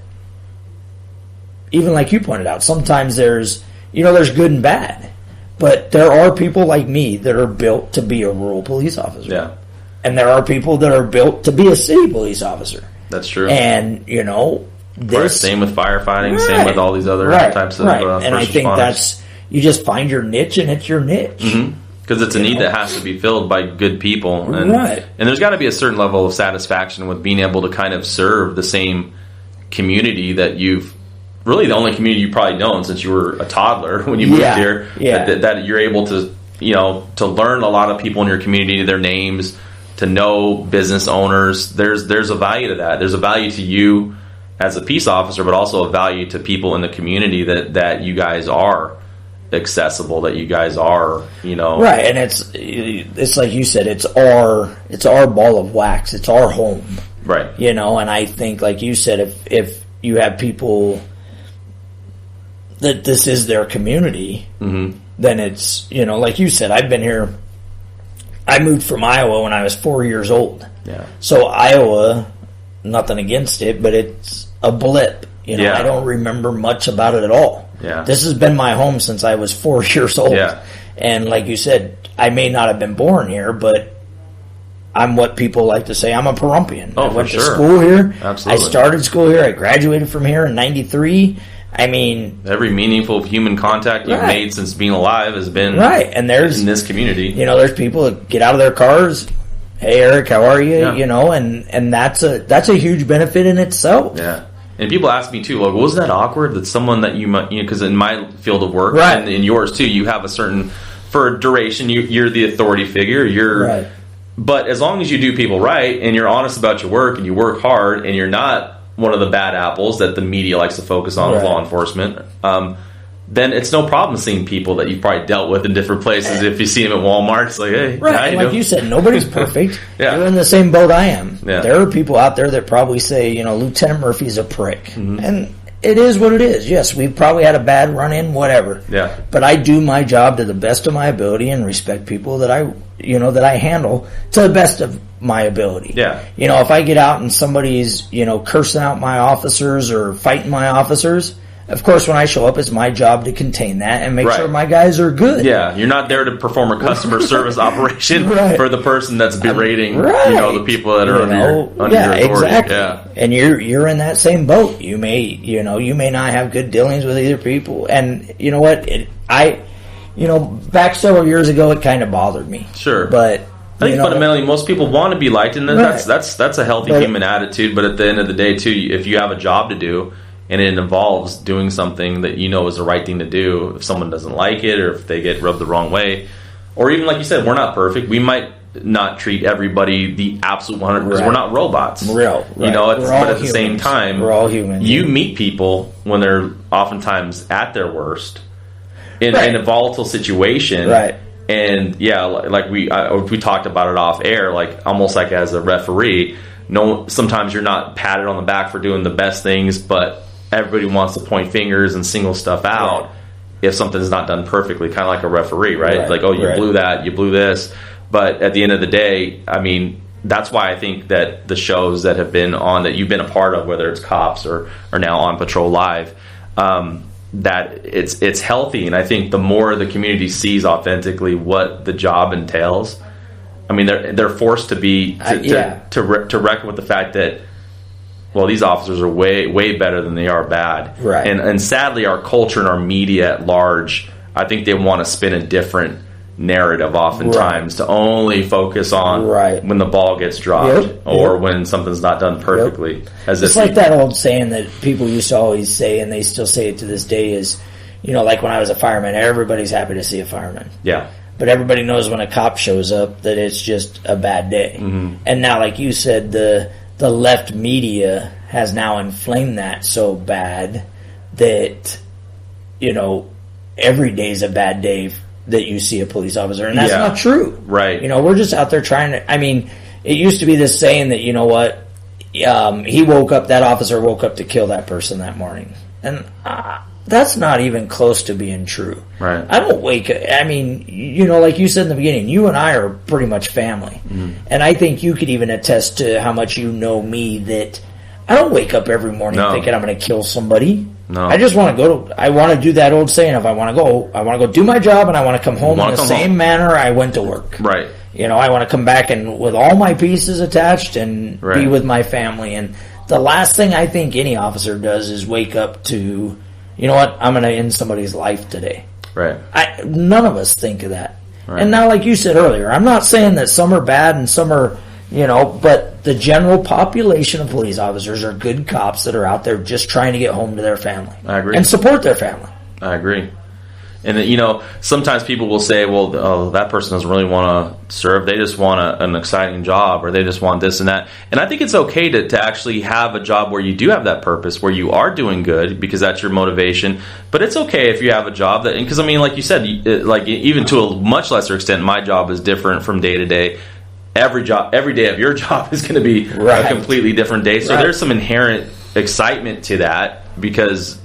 even like you pointed out, sometimes there's good and bad, but there are people like me that are built to be a rural police officer. Yeah. And there are people that are built to be a city police officer. That's true. And, same with firefighting, same with all these other types of and I think responders. You just find your niche, and it's your niche. Because it's a need that has to be filled by good people. And there's got to be a certain level of satisfaction with being able to kind of serve the same community that you've, really the only community you've probably known since you were a toddler when you moved here, that you're able to, to learn a lot of people in your community, their names, to know business owners. There's a value to that. There's a value to you as a peace officer, but also a value to people in the community that you guys are accessible, that you guys are, Right, and it's like you said, it's our ball of wax. It's our home. Right. And I think, like you said, if you have people that this is their community, then it's, like you said, I've been here. I moved from Iowa when I was 4 years old. Yeah. So Iowa, nothing against it, but it's a blip. I don't remember much about it at all. Yeah. This has been my home since I was 4 years old. Yeah. And like you said, I may not have been born here, but I'm what people like to say. I'm a Parumpian. I went to school here. Absolutely. I started school here. I graduated from here in 93. I mean, every meaningful human contact you've made since being alive has been and there's in this community. There's people that get out of their cars. Hey, Eric, how are you? And that's a huge benefit in itself. Yeah. And people ask me too, like, wasn't that awkward that someone that you might, because in my field of work and in yours too, you have a certain, for a duration, you're the authority figure. But as long as you do people right and you're honest about your work and you work hard and you're not one of the bad apples that the media likes to focus on with law enforcement, then it's no problem seeing people that you've probably dealt with in different places. If you see them at Walmart, it's like, hey. And like you said, nobody's perfect. Yeah. You're in the same boat I am. Yeah. There are people out there that probably say, Lieutenant Murphy's a prick. And it is what it is. Yes, we've probably had a bad run-in, whatever. Yeah. But I do my job to the best of my ability and respect people that I handle to the best of my ability. Yeah. If I get out and somebody's, cursing out my officers or fighting my officers, of course, when I show up, it's my job to contain that and make sure my guys are good. Yeah, you're not there to perform a customer service operation for the person that's berating, the people that are under your authority. Exactly. Yeah, and you're in that same boat. You may not have good dealings with either people, and you know what? Back several years ago, it kind of bothered me. Sure, but I think fundamentally, most people want to be liked, and that's a healthy human attitude. But at the end of the day, too, if you have a job to do, and it involves doing something that is the right thing to do, if someone doesn't like it or if they get rubbed the wrong way, or even like you said, we're not perfect. We might not treat everybody the absolute 100 because we're not robots. But at the same time, we're all human. You meet people when they're oftentimes at their worst in a volatile situation. Right. And like we talked about it off air, like almost like as a referee, sometimes you're not patted on the back for doing the best things, but everybody wants to point fingers and single stuff out if something's not done perfectly, kind of like a referee, right? Like, oh, you blew that, you blew this. But at the end of the day, I mean, that's why I think that the shows that have been on, that you've been a part of, whether it's Cops or now On Patrol Live, that it's healthy. And I think the more the community sees authentically what the job entails, I mean, they're forced to reckon with the fact that, well, these officers are way better than they are bad. Right. And sadly, our culture and our media at large, I think they want to spin a different narrative oftentimes to only focus on when the ball gets dropped or when something's not done perfectly. It's like that old saying that people used to always say, and they still say it to this day, is, you know, like when I was a fireman, everybody's happy to see a fireman. Yeah. But everybody knows when a cop shows up that it's just a bad day. Mm-hmm. And now, like you said, the left media has now inflamed that so bad that, you know, every day's a bad day that you see a police officer. And that's not true. Right. You know, we're just out there trying to... I mean, it used to be this saying that, you know what, that officer woke up to kill that person that morning. And... that's not even close to being true. Right. I don't wake up... I mean, you know, like you said in the beginning, you and I are pretty much family. Mm-hmm. And I think you could even attest to how much you know me, that I don't wake up every morning thinking I'm going to kill somebody. No. I just want to I want to do that old saying, if I want to go do my job, and I want to come home in the same manner I went to work. Right. You know, I want to come back and with all my pieces attached and be with my family. And the last thing I think any officer does is wake up to... you know what, I'm going to end somebody's life today. Right. None of us think of that. Right. And now, like you said earlier, I'm not saying that some are bad and some are, you know, but the general population of police officers are good cops that are out there just trying to get home to their family. I agree. And support their family. I agree. And, you know, sometimes people will say, well, that person doesn't really want to serve. They just want an exciting job, or they just want this and that. And I think it's okay to actually have a job where you do have that purpose, where you are doing good, because that's your motivation. But it's okay if you have a job that, because, I mean, like you said, like even to a much lesser extent, my job is different from day to day. Every day of your job is going to be a completely different day. So there's some inherent excitement to that, because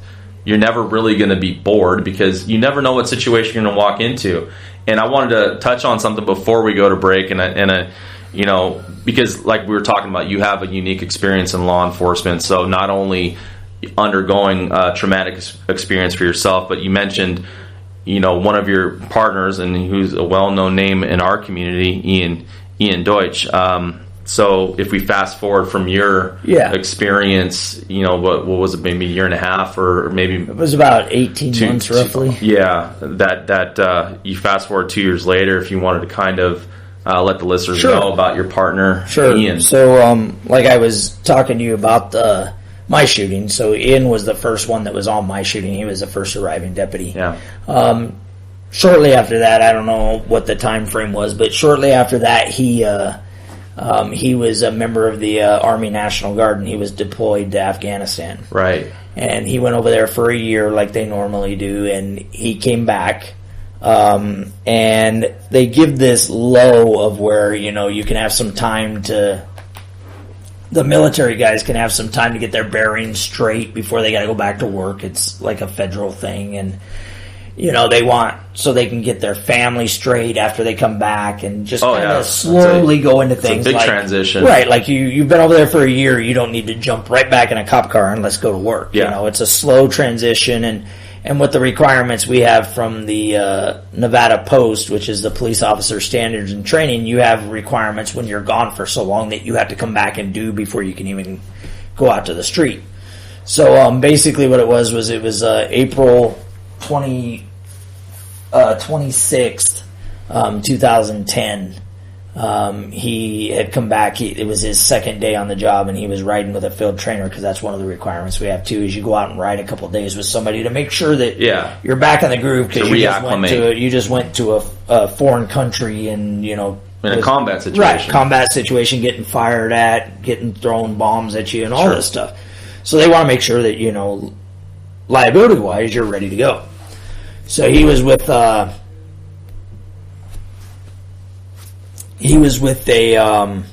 you're never really going to be bored, because you never know what situation you're going to walk into. And I wanted to touch on something before we go to break, and you know, because like we were talking about, you have a unique experience in law enforcement. So not only undergoing a traumatic experience for yourself, but you mentioned, you know, one of your partners, and who's a well-known name in our community, Ian Deutsch. So if we fast forward from your experience, you know, what was it, maybe a year and a half, or maybe... it was about 18 months roughly. Yeah, that you fast forward 2 years later, if you wanted to kind of let the listeners know about your partner, Ian. So, like I was talking to you about my shooting, so Ian was the first one that was on my shooting. He was the first arriving deputy. Yeah. Shortly after that, I don't know what the time frame was, but shortly after that, he was a member of the Army National Guard, and he was deployed to Afghanistan. Right. And he went over there for a year like they normally do, and he came back. And they give this low of where, you know, you can have some time to... the military guys can have some time to get their bearings straight before they got to go back to work. It's like a federal thing, and... you know, they want so they can get their family straight after they come back, and just kind of slowly go into things. It's a big transition. Right, like you've been over there for a year, you don't need to jump right back in a cop car and let's go to work. Yeah. You know, it's a slow transition, and with the requirements we have from the Nevada Post, which is the police officer standards and training, you have requirements when you're gone for so long that you have to come back and do before you can even go out to the street. So basically what it was April 26th, 2010. He had come back. It was his second day on the job, and he was riding with a field trainer, because that's one of the requirements we have too. Is you go out and ride a couple of days with somebody to make sure that you're back in the groove, because you just went to a foreign country, and you know, in a combat situation, right? Combat situation, getting fired at, getting thrown bombs at you, and all this stuff. So they want to make sure that, you know, liability wise, you're ready to go. So he was with a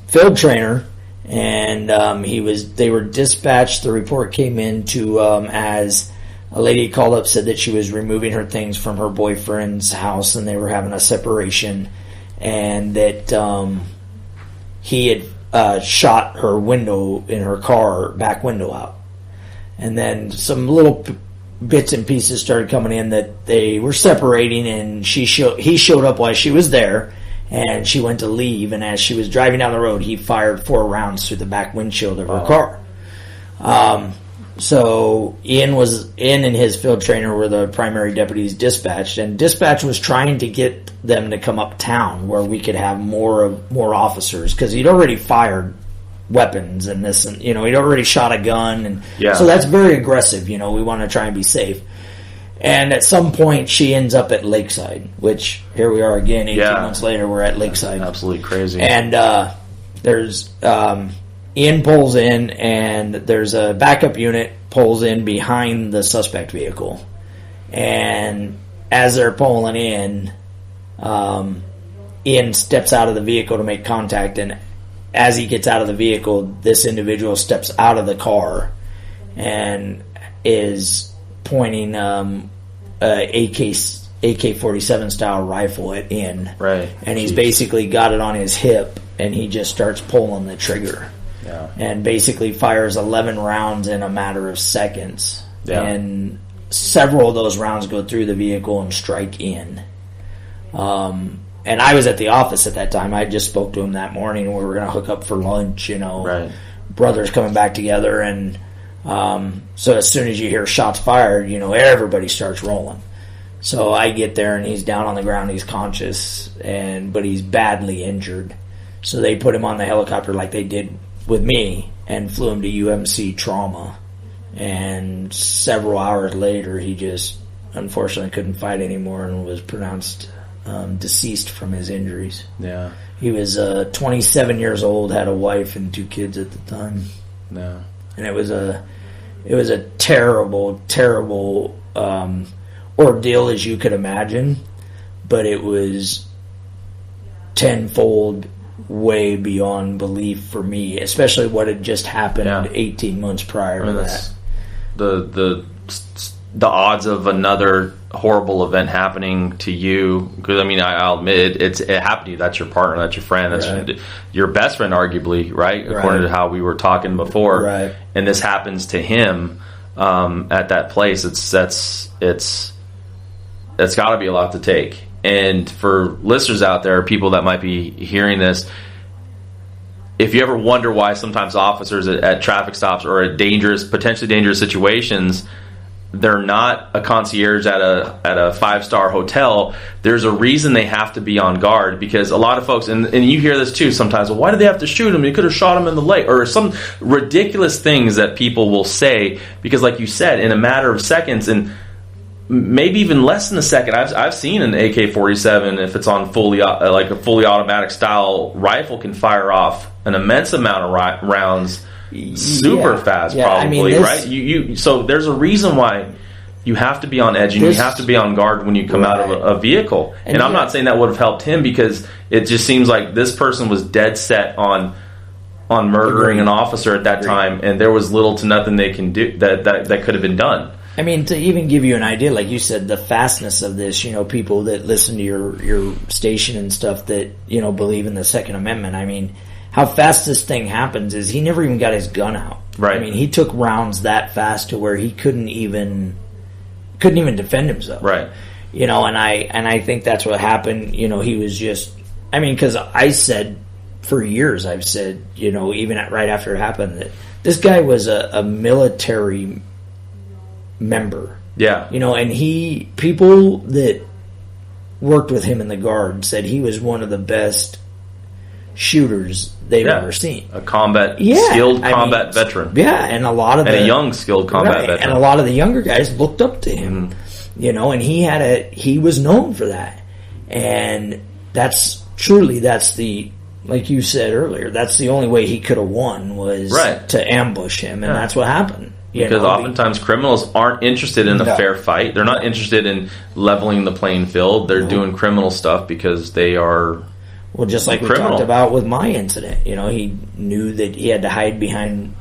field trainer, and they were dispatched. The report came in to as a lady called up, said that she was removing her things from her boyfriend's house, and they were having a separation, and that he had shot her window in her car, back window out. And then some little bits and pieces started coming in that they were separating, and he showed up while she was there, and she went to leave, and as she was driving down the road, he fired 4 rounds through the back windshield of her car. So Ian and his field trainer were the primary deputies dispatched, and dispatch was trying to get them to come uptown where we could have more officers, because he'd already fired weapons and this, and he'd already shot a gun, and so that's very aggressive. We want to try and be safe. And at some point, she ends up at Lakeside, which here we are again. 18 months later, we're at Lakeside. That's absolutely crazy. And there's Ian pulls in, and there's a backup unit pulls in behind the suspect vehicle. And as they're pulling in, Ian steps out of the vehicle to make contact, and as he gets out of the vehicle, this individual steps out of the car and is pointing a AK-47 style rifle at Ian. Right. And he's basically got it on his hip, and he just starts pulling the trigger. Yeah. And basically fires 11 rounds in a matter of seconds. Yeah. And several of those rounds go through the vehicle and strike Ian. And I was at the office at that time. I just spoke to him that morning, and we were going to hook up for lunch, Right. Brothers coming back together. And so as soon as you hear shots fired, everybody starts rolling. So I get there, and he's down on the ground. He's conscious, but he's badly injured. So they put him on the helicopter like they did with me and flew him to UMC trauma. And several hours later, he just unfortunately couldn't fight anymore and was pronounced deceased from his injuries. Yeah. He was 27 years old, had a wife and 2 kids at the time. Yeah. And it was a terrible, terrible ordeal, as you could imagine, but it was tenfold way beyond belief for me, especially what had just happened 18 months prior to that. The odds of another horrible event happening to you, because I'll admit it happened to you. That's your partner, that's your friend, that's your best friend, arguably, right? According to how we were talking before, right? And this happens to him at that place. It's got to be a lot to take. And for listeners out there, people that might be hearing this, if you ever wonder why sometimes officers at traffic stops or at potentially dangerous situations, they're not a concierge at a 5-star hotel, there's a reason they have to be on guard, because a lot of folks, and you hear this too sometimes, well, why did they have to shoot him? You could have shot him in the leg, or some ridiculous things that people will say, because like you said, in a matter of seconds, and maybe even less than a second, I've seen an AK-47, if it's on a fully automatic style rifle, can fire off an immense amount of rounds super fast, probably, right? So there's a reason why you have to be on edge, and you have to be on guard when you come out of a vehicle. And I'm not saying that would have helped him, because it just seems like this person was dead set on murdering an officer at that time, and there was little to nothing they can do that could have been done. To even give you an idea, like you said, the fastness of this, people that listen to your station and stuff that, believe in the Second Amendment, how fast this thing happens is he never even got his gun out. Right. He took rounds that fast to where he couldn't even defend himself. Right. And I think that's what happened. He was just, because I said for years, I've said, even right after it happened, that this guy was a military member. Yeah. And people that worked with him in the Guard said he was one of the best shooters they've ever seen. A skilled combat veteran. Yeah, and a young skilled combat veteran. And a lot of the younger guys looked up to him. And he was known for that. And that's the, like you said earlier, that's the only way he could have won, was to ambush him, and that's what happened. Because oftentimes criminals aren't interested in a fair fight. They're not interested in leveling the playing field. They're doing criminal stuff because they are just like we talked about with my incident. He knew that he had to hide behind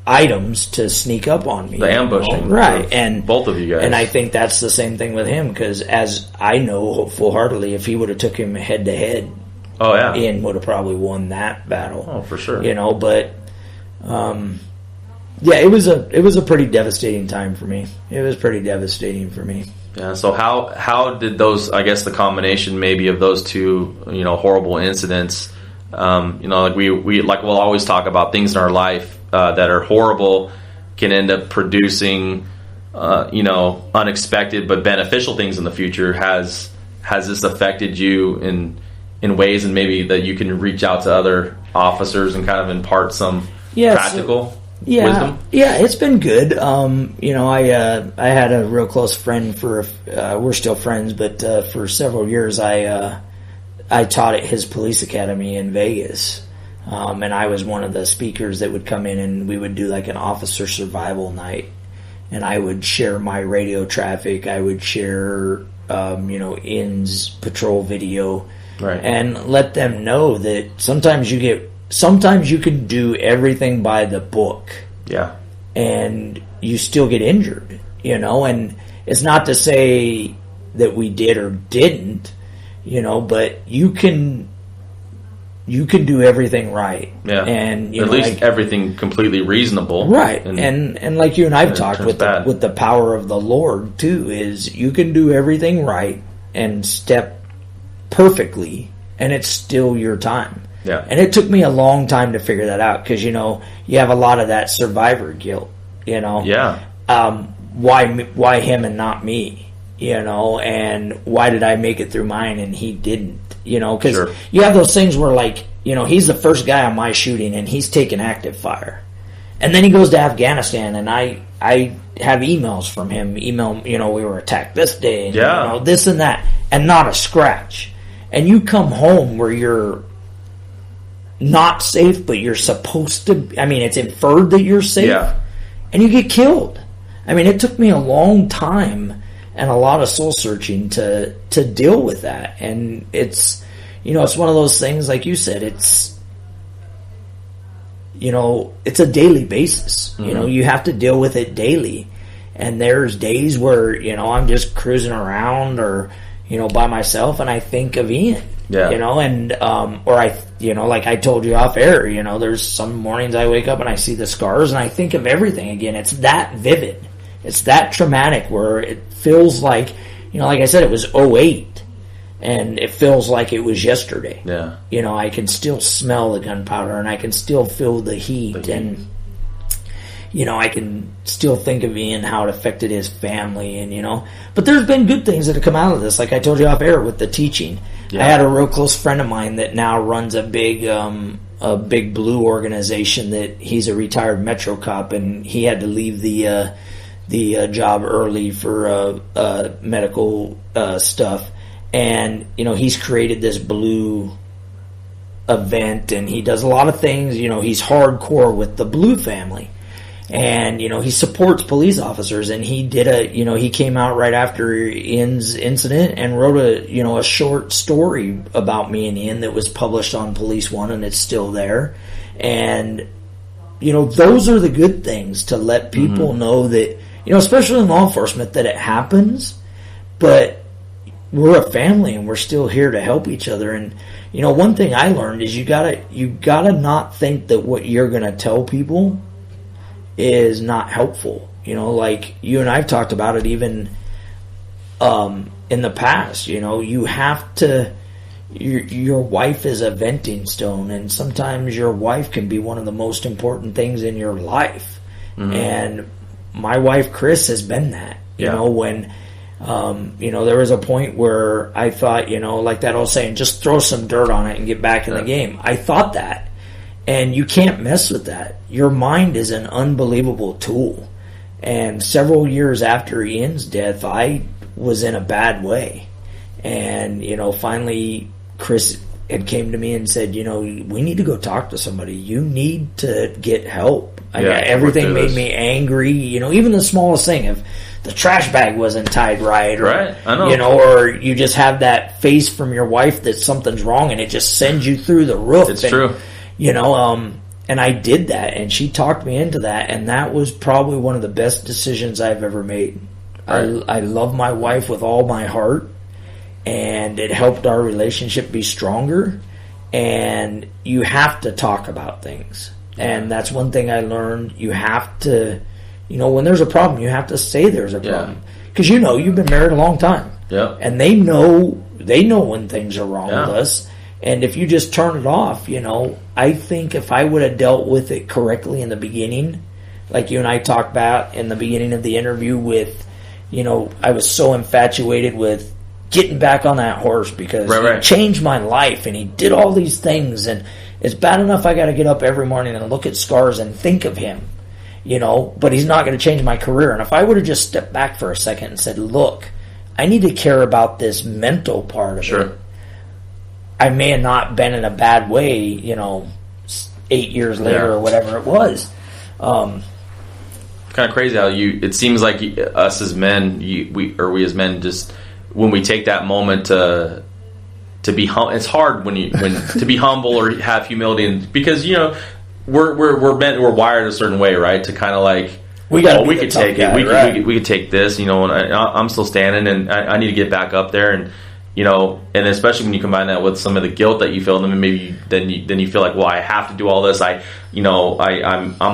items to sneak up on me. The ambushing. Right. And both of you guys. And I think that's the same thing with him, because as I know full-heartedly, if he would have took him head-to-head, Ian would have probably won that battle. Oh, for sure. But Yeah, it was a pretty devastating time for me. It was pretty devastating for me. Yeah. So how did those? I guess the combination maybe of those two, horrible incidents. Like we'll always talk about things in our life that are horrible can end up producing, unexpected but beneficial things in the future. Has this affected you in ways, and maybe that you can reach out to other officers and kind of impart some practical wisdom? Yeah, it's been good. I had a real close friend we're still friends, but for several years I taught at his police academy in Vegas. And I was one of the speakers that would come in, and we would do like an officer survival night. And I would share my radio traffic. I would share, INS patrol video, right, and let them know that sometimes you can do everything by the book. Yeah. And you still get injured, and it's not to say that we did or didn't, but you can do everything right. Yeah. And at least everything completely reasonable. Right. And like you and I've talked with the power of the Lord too, is you can do everything right and step perfectly, and it's still your time. Yeah. And it took me a long time to figure that out, because you have a lot of that survivor guilt, Yeah. Why him and not me? And why did I make it through mine and he didn't? Because Sure. you have those things where, like, he's the first guy on my shooting and he's taking active fire. And then he goes to Afghanistan, and I have emails from him. We were attacked this day, and, this and that, and not a scratch. And you come home where you're not safe, but you're supposed to. I mean, it's inferred that you're safe, and you get killed. I mean, it took me a long time and a lot of soul searching to deal with that. And it's, it's one of those things, like you said, it's a daily basis. Mm-hmm. You have to deal with it daily. And there's days where, I'm just cruising around or, by myself, and I think of Ian. Yeah. Like I told you off air, there's some mornings I wake up and I see the scars and I think of everything again. It's that vivid. It's that traumatic, where it feels like, like I said, it was 2008 and it feels like it was yesterday. Yeah. I can still smell the gunpowder and I can still feel the heat. And, I can still think of Ian, how it affected his family, and, but there's been good things that have come out of this. Like I told you off air with the teaching. Yeah. I had a real close friend of mine that now runs a big blue organization, that he's a retired Metro cop, and he had to leave the job early for medical stuff. And, he's created this blue event, and he does a lot of things. He's hardcore with the blue family. And, he supports police officers, and he did he came out right after Ian's incident and wrote a short story about me and Ian that was published on Police One, and it's still there. And, those are the good things, to let people know that, especially in law enforcement, that it happens, but we're a family and we're still here to help each other. And, one thing I learned is you gotta not think that what you're going to tell people is not helpful. Like you and I've talked about it even in the past. You have to, your wife is a venting stone, and sometimes your wife can be one of the most important things in your life. Mm-hmm. And my wife Chris has been that. When there was a point where I thought, like that old saying, just throw some dirt on it and get back in the game. I thought that. And you can't mess with that. Your mind is an unbelievable tool. And several years after Ian's death, I was in a bad way. And, finally Chris had came to me and said, we need to go talk to somebody. You need to get help. Everything made me angry. Even the smallest thing. If the trash bag wasn't tied right. Or, right, I know. Or you just have that face from your wife that something's wrong, and it just sends you through the roof. It's true. And I did that, and she talked me into that, and that was probably one of the best decisions I've ever made. Right. I love my wife with all my heart, and it helped our relationship be stronger. And you have to talk about things. And that's one thing I learned. You have to, when there's a problem, you have to say there's a problem. Because, you've been married a long time. Yeah. And they know when things are wrong with us. And if you just turn it off, I think if I would have dealt with it correctly in the beginning, like you and I talked about in the beginning of the interview with, I was so infatuated with getting back on that horse because he changed my life and he did all these things. And it's bad enough I got to get up every morning and look at scars and think of him, but he's not going to change my career. And if I would have just stepped back for a second and said, look, I need to care about this mental part of it. I may have not been in a bad way, 8 years later or whatever it was. Kind of crazy how it seems like us as men, we as men, just when we take that moment to be it's hard when to be humble or have humility, and because we're wired a certain way, right? To kind of like we could take it, we could take this, and I'm still standing, and I need to get back up there, and and especially when you combine that with some of the guilt that you feel, and maybe then you feel like, well, I have to do all this. I'm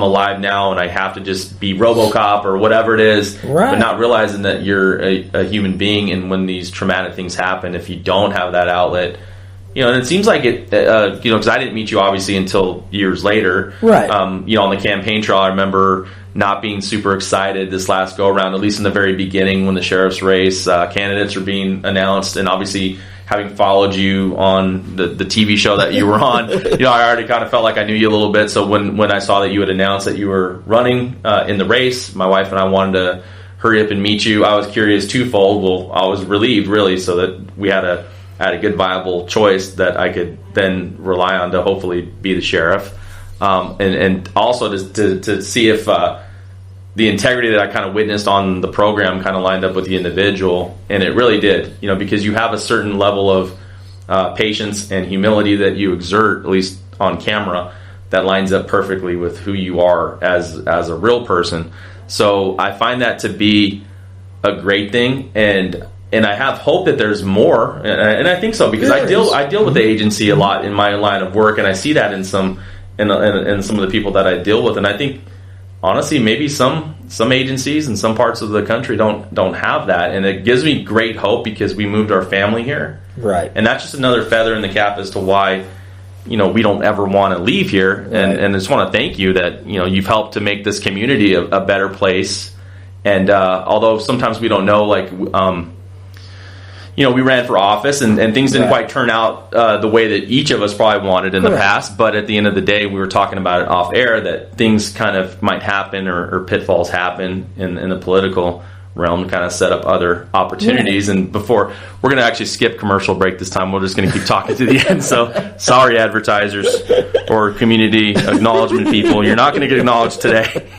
alive now, and I have to just be RoboCop or whatever it is, but not realizing that you're a human being, and when these traumatic things happen, if you don't have that outlet, and it seems like it, because I didn't meet you obviously until years later, right? On the campaign trail, I remember not being super excited this last go around, at least in the very beginning when the sheriff's race candidates were being announced, and obviously having followed you on the TV show that you were on, I already kind of felt like I knew you a little bit. So when I saw that you had announced that you were running in the race, my wife and I wanted to hurry up and meet you. I was curious twofold. Well, I was relieved really, so that we had a good viable choice that I could then rely on to hopefully be the sheriff, and also to see if the integrity that I kind of witnessed on the program kind of lined up with the individual, and it really did, because you have a certain level of patience and humility that you exert, at least on camera, that lines up perfectly with who you are as a real person. So I find that to be a great thing, and I have hope that there's more, and I think so, because I deal with the agency a lot in my line of work, and I see that in some of the people that I deal with, and I think honestly maybe some agencies in some parts of the country don't have that, and it gives me great hope because we moved our family here, right? And that's just another feather in the cap as to why we don't ever want to leave here, right. And I just want to thank you that you've helped to make this community a better place, and although sometimes we don't know, like we ran for office and things didn't quite turn out the way that each of us probably wanted in the past. But at the end of the day, we were talking about it off air that things kind of might happen or pitfalls happen in the political realm to kind of set up other opportunities. And before, we're going to actually skip commercial break this time. We're just going to keep talking to the end. So sorry, advertisers or community acknowledgement people. You're not going to get acknowledged today.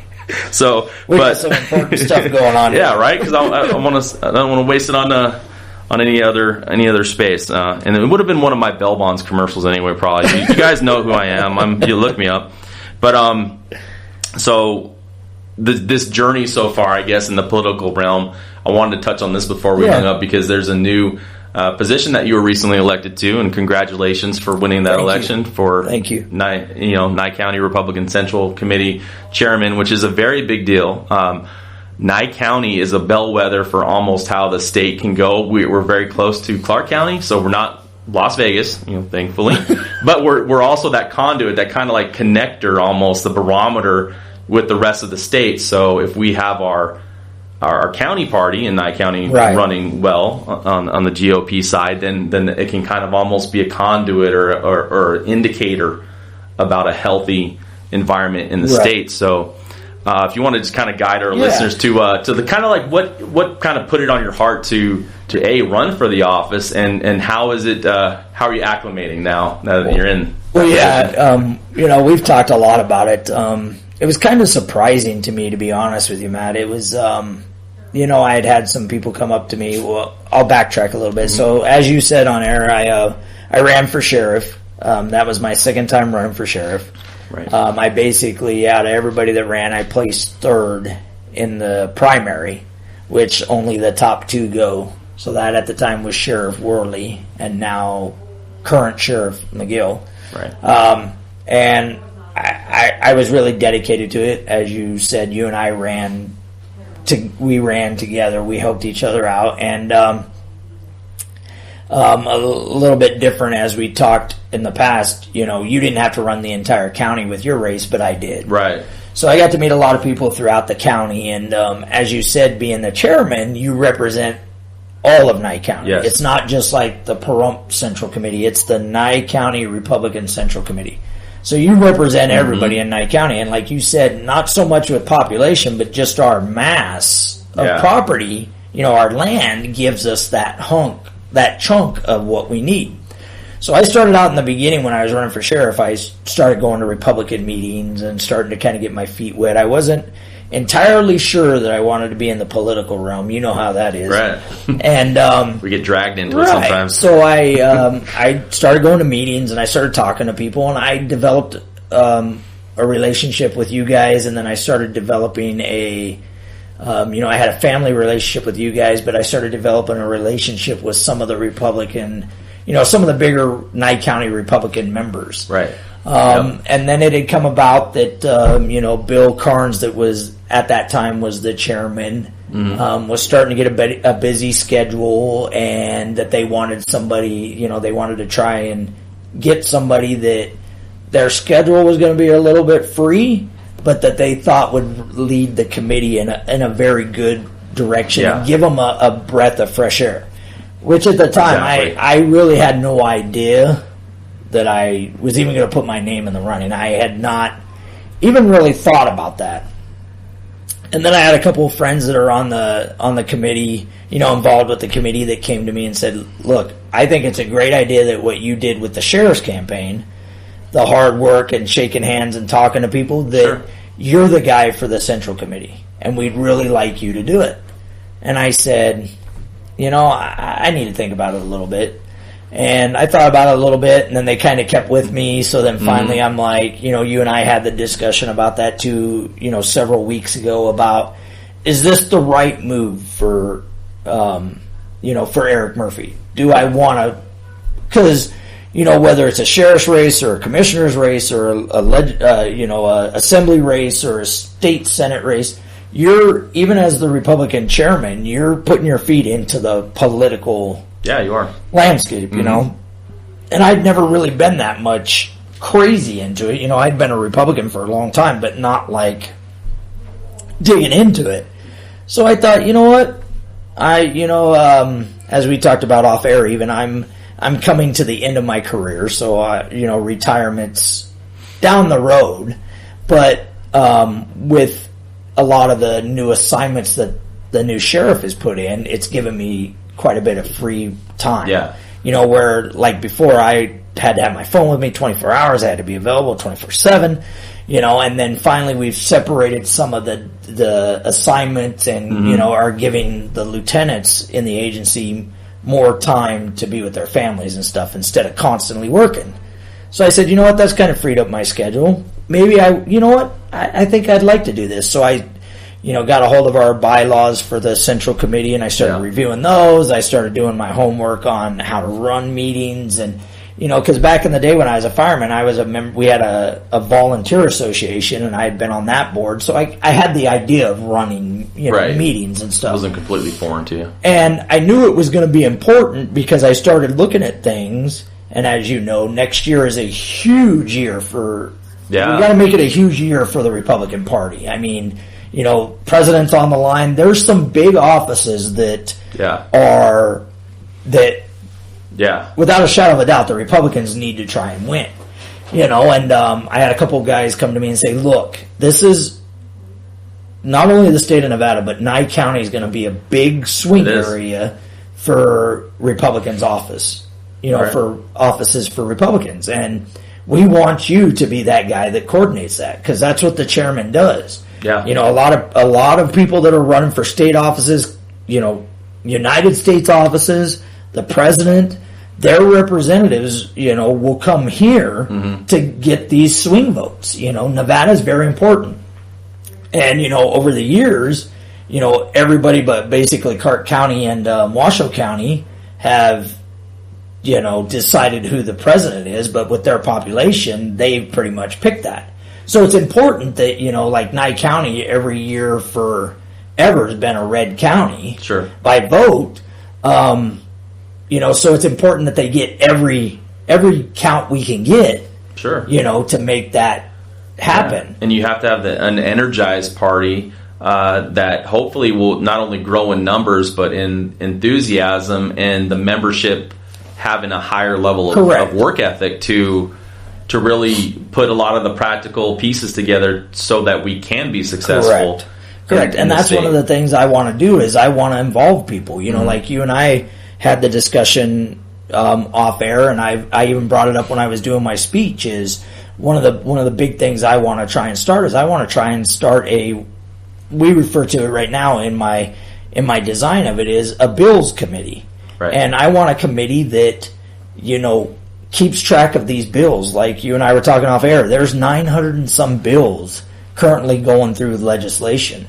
So, we got some important stuff going on here. Yeah, right? Because I don't want to waste it on any other space, and it would have been one of my Bell Bonds commercials anyway. Probably you guys know who I am. You look me up, but so this journey so far, I guess, in the political realm, I wanted to touch on this before we hung up because there's a new position that you were recently elected to, and congratulations for winning that election for Nye County Republican Central Committee Chairman, which is a very big deal. Nye County is a bellwether for almost how the state can go. We're very close to Clark County, so we're not Las Vegas, thankfully, but we're also that conduit, that kind of like connector, almost the barometer with the rest of the state. So if we have our county party in Nye County running well on the GOP side, then it can kind of almost be a conduit or an indicator about a healthy environment in the state. So. If you want to just kind of guide our listeners to the kind of like what kind of put it on your heart to run for the office, and how is it how are you acclimating now that you're in? Well, we've talked a lot about it. It was kind of surprising to me, to be honest with you, Matt. It was I had some people come up to me. Well, I'll backtrack a little bit. Mm-hmm. So as you said on air, I ran for sheriff. That was my second time running for sheriff. Right. I basically, out of everybody that ran, I placed third in the primary, which only the top two go. So that at the time was Sheriff Worley and now current Sheriff McGill. Right. And I I was really dedicated to it. As you said, you and I we ran together. We helped each other out, and a little bit different as we talked in the past. You didn't have to run the entire county with your race, but I did. Right. So I got to meet a lot of people throughout the county, and as you said, being the chairman, you represent all of Nye County. Yes. It's not just like the Pahrump Central Committee. It's the Nye County Republican Central Committee. So you represent everybody in Nye County, and like you said, not so much with population, but just our mass of property. Our land gives us that chunk of what we need. So I started out in the beginning when I was running for sheriff. I started going to Republican meetings and starting to kind of get my feet wet. I wasn't entirely sure that I wanted to be in the political realm. You know how that is. Right. And we get dragged into it sometimes. So I started going to meetings, and I started talking to people, and I developed a relationship with you guys, and then I started developing I had a family relationship with you guys, but I started developing a relationship with some of the Republican, some of the bigger Nye County Republican members. Right. And then it had come about that, Bill Carnes, that was at that time was the chairman, was starting to get a busy schedule, and that they wanted somebody, they wanted to try and get somebody that their schedule was going to be a little bit free, but that they thought would lead the committee in a very good direction and give them a breath of fresh air. Which at the time, I really had no idea that I was even going to put my name in the running. I had not even really thought about that. And then I had a couple of friends that are on the committee, involved with the committee, that came to me and said, look, I think it's a great idea that what you did with the sheriff's campaign, the hard work and shaking hands and talking to people, that you're the guy for the Central Committee, and we'd really like you to do it. And I said, I need to think about it a little bit. And I thought about it a little bit, and then they kind of kept with me. So then finally I'm like, you and I had the discussion about that too, several weeks ago, about, is this the right move for, for Eric Murphy? Do I want to, because, whether it's a sheriff's race or a commissioner's race or a assembly race or a state senate race, even as the Republican chairman, you're putting your feet into the political you are landscape, and I'd never really been that much crazy into it. I'd been a Republican for a long time, but not like digging into it. So I thought, what, as we talked about off air, even I'm coming to the end of my career, so retirement's down the road, but with a lot of the new assignments that the new sheriff has put in, it's given me quite a bit of free time. Yeah. Where like before I had to have my phone with me 24 hours, I had to be available 24/7, and then finally we've separated some of the assignments and, are giving the lieutenants in the agency more time to be with their families and stuff instead of constantly working. So I said, that's kind of freed up my schedule. Maybe I think I'd like to do this. So I got a hold of our bylaws for the Central Committee, and I started reviewing those. I started doing my homework on how to run meetings, and because back in the day when I was a fireman, I was a member. We had a volunteer association, and I had been on that board, so I had the idea of running meetings and stuff. It wasn't completely foreign to you, and I knew it was going to be important because I started looking at things. And as you know, next year is a huge year for. Yeah, we got to make it a huge year for the Republican Party. I mean, president's on the line. There's some big offices that without a shadow of a doubt, the Republicans need to try and win. And I had a couple of guys come to me and say, look, this is not only the state of Nevada, but Nye County is going to be a big swing area for Republicans' office. For offices for Republicans. And we want you to be that guy that coordinates that, because that's what the chairman does. Yeah. A lot of people that are running for state offices, United States offices, the president, their representatives, will come here to get these swing votes. Nevada is very important. And, over the years, everybody but basically Clark County and Washoe County have decided who the president is, but with their population, they've pretty much picked that. So it's important that, like Nye County every year forever has been a red county by vote. So it's important that they get every count we can get, to make that happen. Yeah. And you have to have an energized party that hopefully will not only grow in numbers, but in enthusiasm and the membership having a higher level of work ethic to really put a lot of the practical pieces together so that we can be successful. Correct. And that's one of the things I want to do is I want to involve people. Like you and I had the discussion off air, and I even brought it up when I was doing my speech. Is one of the big things I want to try and start is I want to try and start we refer to it right now in my design of it is a bills committee. Right. And I want a committee that, keeps track of these bills. Like you and I were talking off air, there's 900 and some bills currently going through legislation.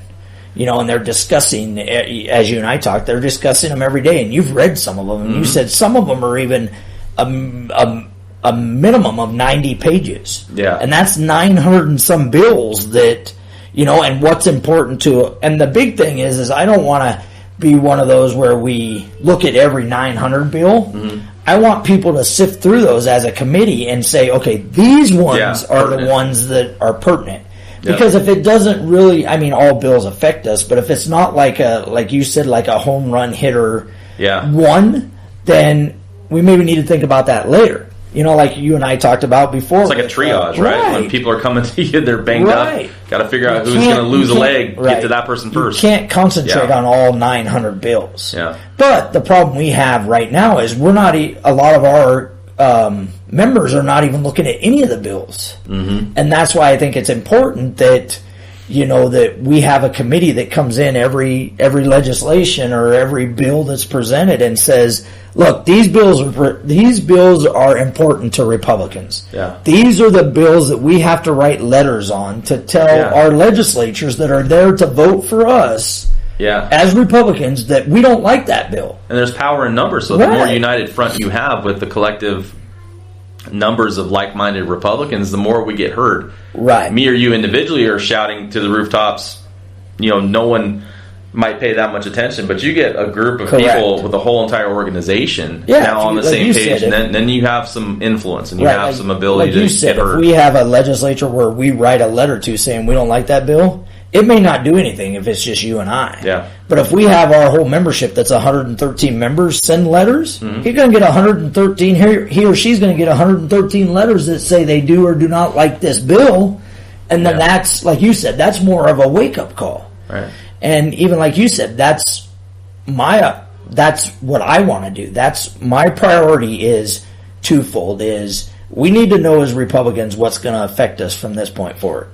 And they're discussing, as you and I talked, they're discussing them every day. And you've read some of them, and you said some of them are even a minimum of 90 pages. Yeah. And that's 900 and some bills that, and what's important and the big thing is I don't want to be one of those where we look at every 900 bill. Mm-hmm. I want people to sift through those as a committee and say, okay, these ones are the ones that are pertinent. Because if it doesn't really, all bills affect us, but if it's not like you said, like a home run hitter one, then we maybe need to think about that later. Like you and I talked about before. It's like a triage, right? When people are coming to you, they're banged up. Got to figure out who's going to lose a leg, get to that person first. You can't concentrate on all 900 bills. Yeah. But the problem we have right now is we're not, a lot of our members are not even looking at any of the bills. Mm-hmm. And that's why I think it's important that, that we have a committee that comes in every legislation or every bill that's presented and says, look, these bills are important to Republicans. Yeah. These are the bills that we have to write letters on to tell our legislatures that are there to vote for us as Republicans that we don't like that bill. And there's power in numbers, so the more united front you have with the collective numbers of like-minded Republicans, the more we get heard. Right. Me or you individually are shouting to the rooftops, no one might pay that much attention, but you get a group of people with a whole entire organization now on the same page, and then you have some influence and you have some ability to get heard. If we have a legislature where we write a letter to saying we don't like that bill, it may not do anything if it's just you and I. Yeah. But if we have our whole membership that's 113 members send letters, he's going to get 113. He or she's going to get 113 letters that say they do or do not like this bill. And then that's, like you said, that's more of a wake-up call. Right. And even like you said, that's what I want to do. That's my priority is twofold. Is we need to know as Republicans what's going to affect us from this point forward.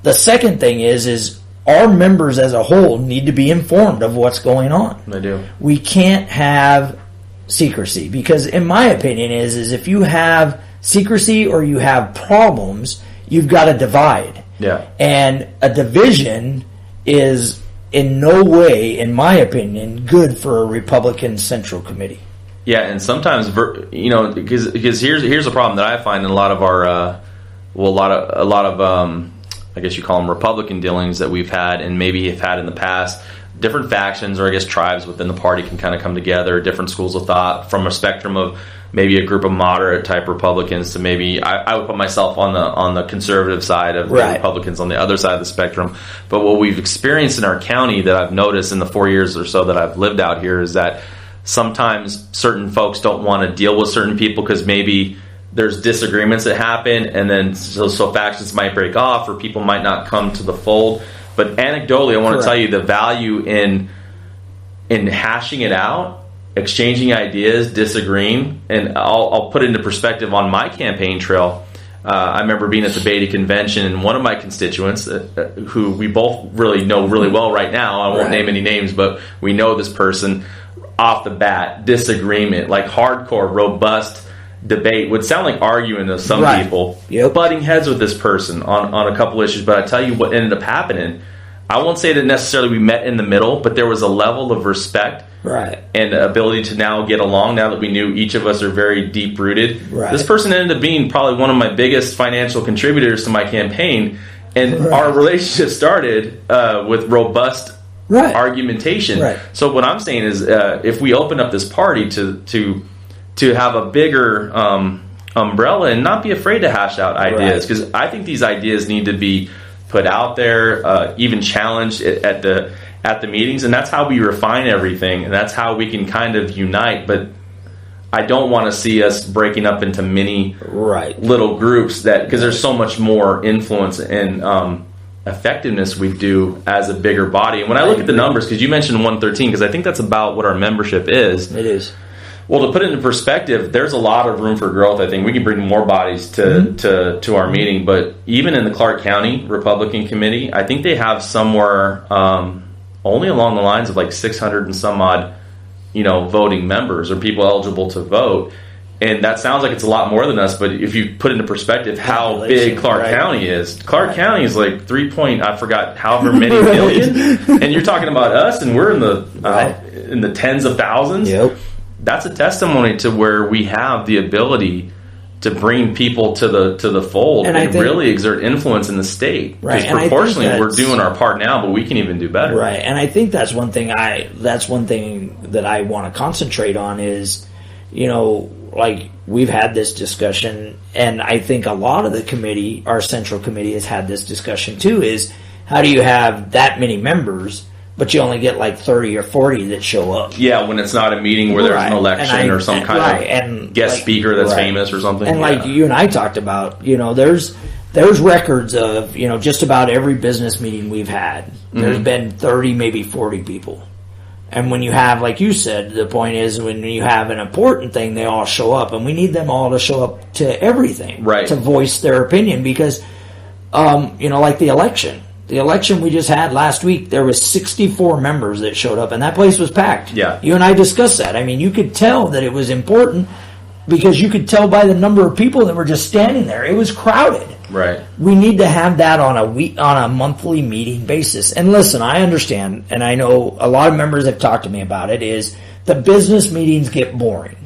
The second thing is our members as a whole need to be informed of what's going on. They do. We can't have secrecy because, in my opinion, is if you have secrecy or you have problems, you've got to divide. Yeah. And a division is in no way, in my opinion, good for a Republican Central Committee. Yeah, and sometimes, because here's a problem that I find in a lot of our, I guess you call them Republican dealings that we've had and maybe have had in the past. Different factions or I guess tribes within the party can kind of come together, different schools of thought from a spectrum of maybe a group of moderate type Republicans to maybe I would put myself on the conservative side of the Republicans on the other side of the spectrum. But what we've experienced in our county that I've noticed in the 4 years or so that I've lived out here is that sometimes certain folks don't want to deal with certain people because maybe there's disagreements that happen, and then so factions might break off or people might not come to the fold. But anecdotally, I want to tell you the value in hashing it out, exchanging ideas, disagreeing, and I'll put it into perspective on my campaign trail. I remember being at the Beatty Convention, and one of my constituents, who we both really know really well right now, I won't name any names, but we know this person off the bat, disagreement, like hardcore, robust debate would sound like arguing to some people, butting heads with this person on a couple issues. But I tell you what ended up happening. I won't say that necessarily we met in the middle, but there was a level of respect Right. And the ability to now get along now that we knew each of us are very deep rooted. Right. This person ended up being probably one of my biggest financial contributors to my campaign. And our relationship started with robust argumentation. Right. So what I'm saying is if we open up this party to have a bigger umbrella and not be afraid to hash out ideas, because I think these ideas need to be put out there, even challenged at the meetings, and that's how we refine everything, and that's how we can kind of unite. But I don't want to see us breaking up into many little groups, that because there's so much more influence and effectiveness we do as a bigger body. And when I look at the numbers, because you mentioned 113, because I think that's about what our membership is. It is. Well, to put it in perspective, there's a lot of room for growth. I think we can bring more bodies to our meeting. But even in the Clark County Republican Committee, I think they have somewhere only along the lines of like 600 and some odd, voting members or people eligible to vote. And that sounds like it's a lot more than us, but if you put into perspective how big Clark County is, Clark County is like I forgot however many million, and you're talking about us, and we're in the tens of thousands. Yep. That's a testimony to where we have the ability to bring people to the fold and really exert influence in the state. Because proportionally, we're doing our part now, but we can even do better. Right, and I think that's one thing that I want to concentrate on is, like we've had this discussion, and I think a lot of the committee, our central committee, has had this discussion too, is how do you have that many members, but you only get like 30 or 40 that show up? Yeah, when it's not a meeting where there's an election or some kind of guest speaker that's famous or something. And like you and I talked about, there's records of, just about every business meeting we've had. There's been 30, maybe 40 people. And when you have, like you said, the point is when you have an important thing, they all show up. And we need them all to show up to everything. Right. To voice their opinion because, like the election. The election we just had last week, there was 64 members that showed up, and that place was packed. Yeah. You and I discussed that. I mean, you could tell that it was important because you could tell by the number of people that were just standing there. It was crowded. Right. We need to have that on a monthly meeting basis. And listen, I understand, and I know a lot of members have talked to me about it, is the business meetings get boring.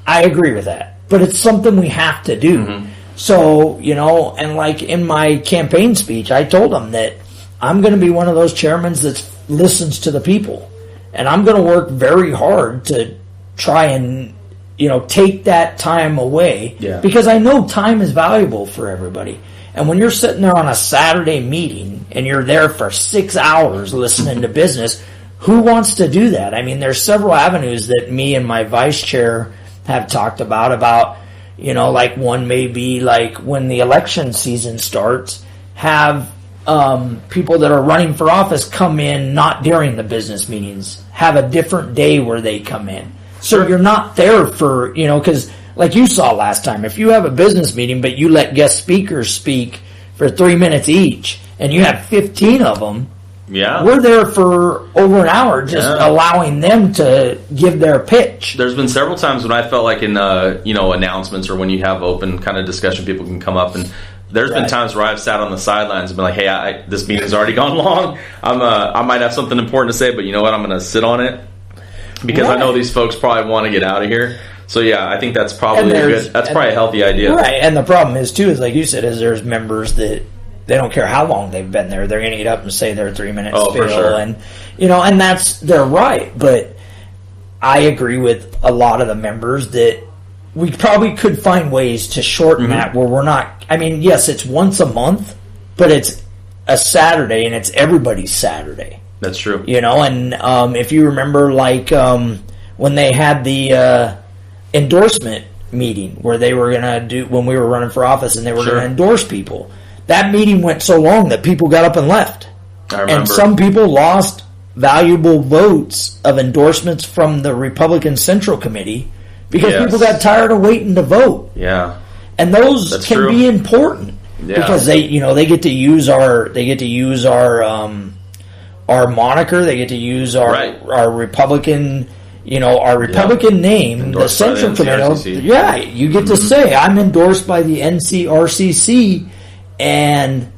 I agree with that. But it's something we have to do. Mm-hmm. So, and like in my campaign speech, I told them that I'm going to be one of those chairmen that listens to the people. And I'm going to work very hard to try and, take that time away. Yeah. Because I know time is valuable for everybody. And when you're sitting there on a Saturday meeting and you're there for 6 hours listening to business, who wants to do that? I mean, there's several avenues that me and my vice chair have talked about, like one may be like when the election season starts, have people that are running for office come in not during the business meetings, have a different day where they come in. So you're not there for, because like you saw last time, if you have a business meeting but you let guest speakers speak for 3 minutes each and you have 15 of them, we're there for over an hour just allowing them to give their pitch. There's been several times when I felt like in announcements or when you have open kind of discussion, people can come up, and there's been times where I've sat on the sidelines and been like, hey, this meeting's already gone long. I might have something important to say, but you know what? I'm going to sit on it because I know these folks probably want to get out of here. So I think that's probably probably a healthy idea. Right, and the problem is too, is like you said, is there's members that they don't care how long they've been there. They're going to get up and say their 3 minutes spiel. For sure. And, and they're right. But I agree with a lot of the members that we probably could find ways to shorten that where we're not, yes, it's once a month, but it's a Saturday and it's everybody's Saturday. That's true. And if you remember like when they had the endorsement meeting where they were going to do, when we were running for office and they were going to endorse people. That meeting went so long that people got up and left. I remember. And some people lost valuable votes of endorsements from the Republican Central Committee because people got tired of waiting to vote. Yeah. And those can be important because they get to use our moniker, they get to use our Republican our Republican name, endorsed the Central Committee. You get to say I'm endorsed by the NCRCC. And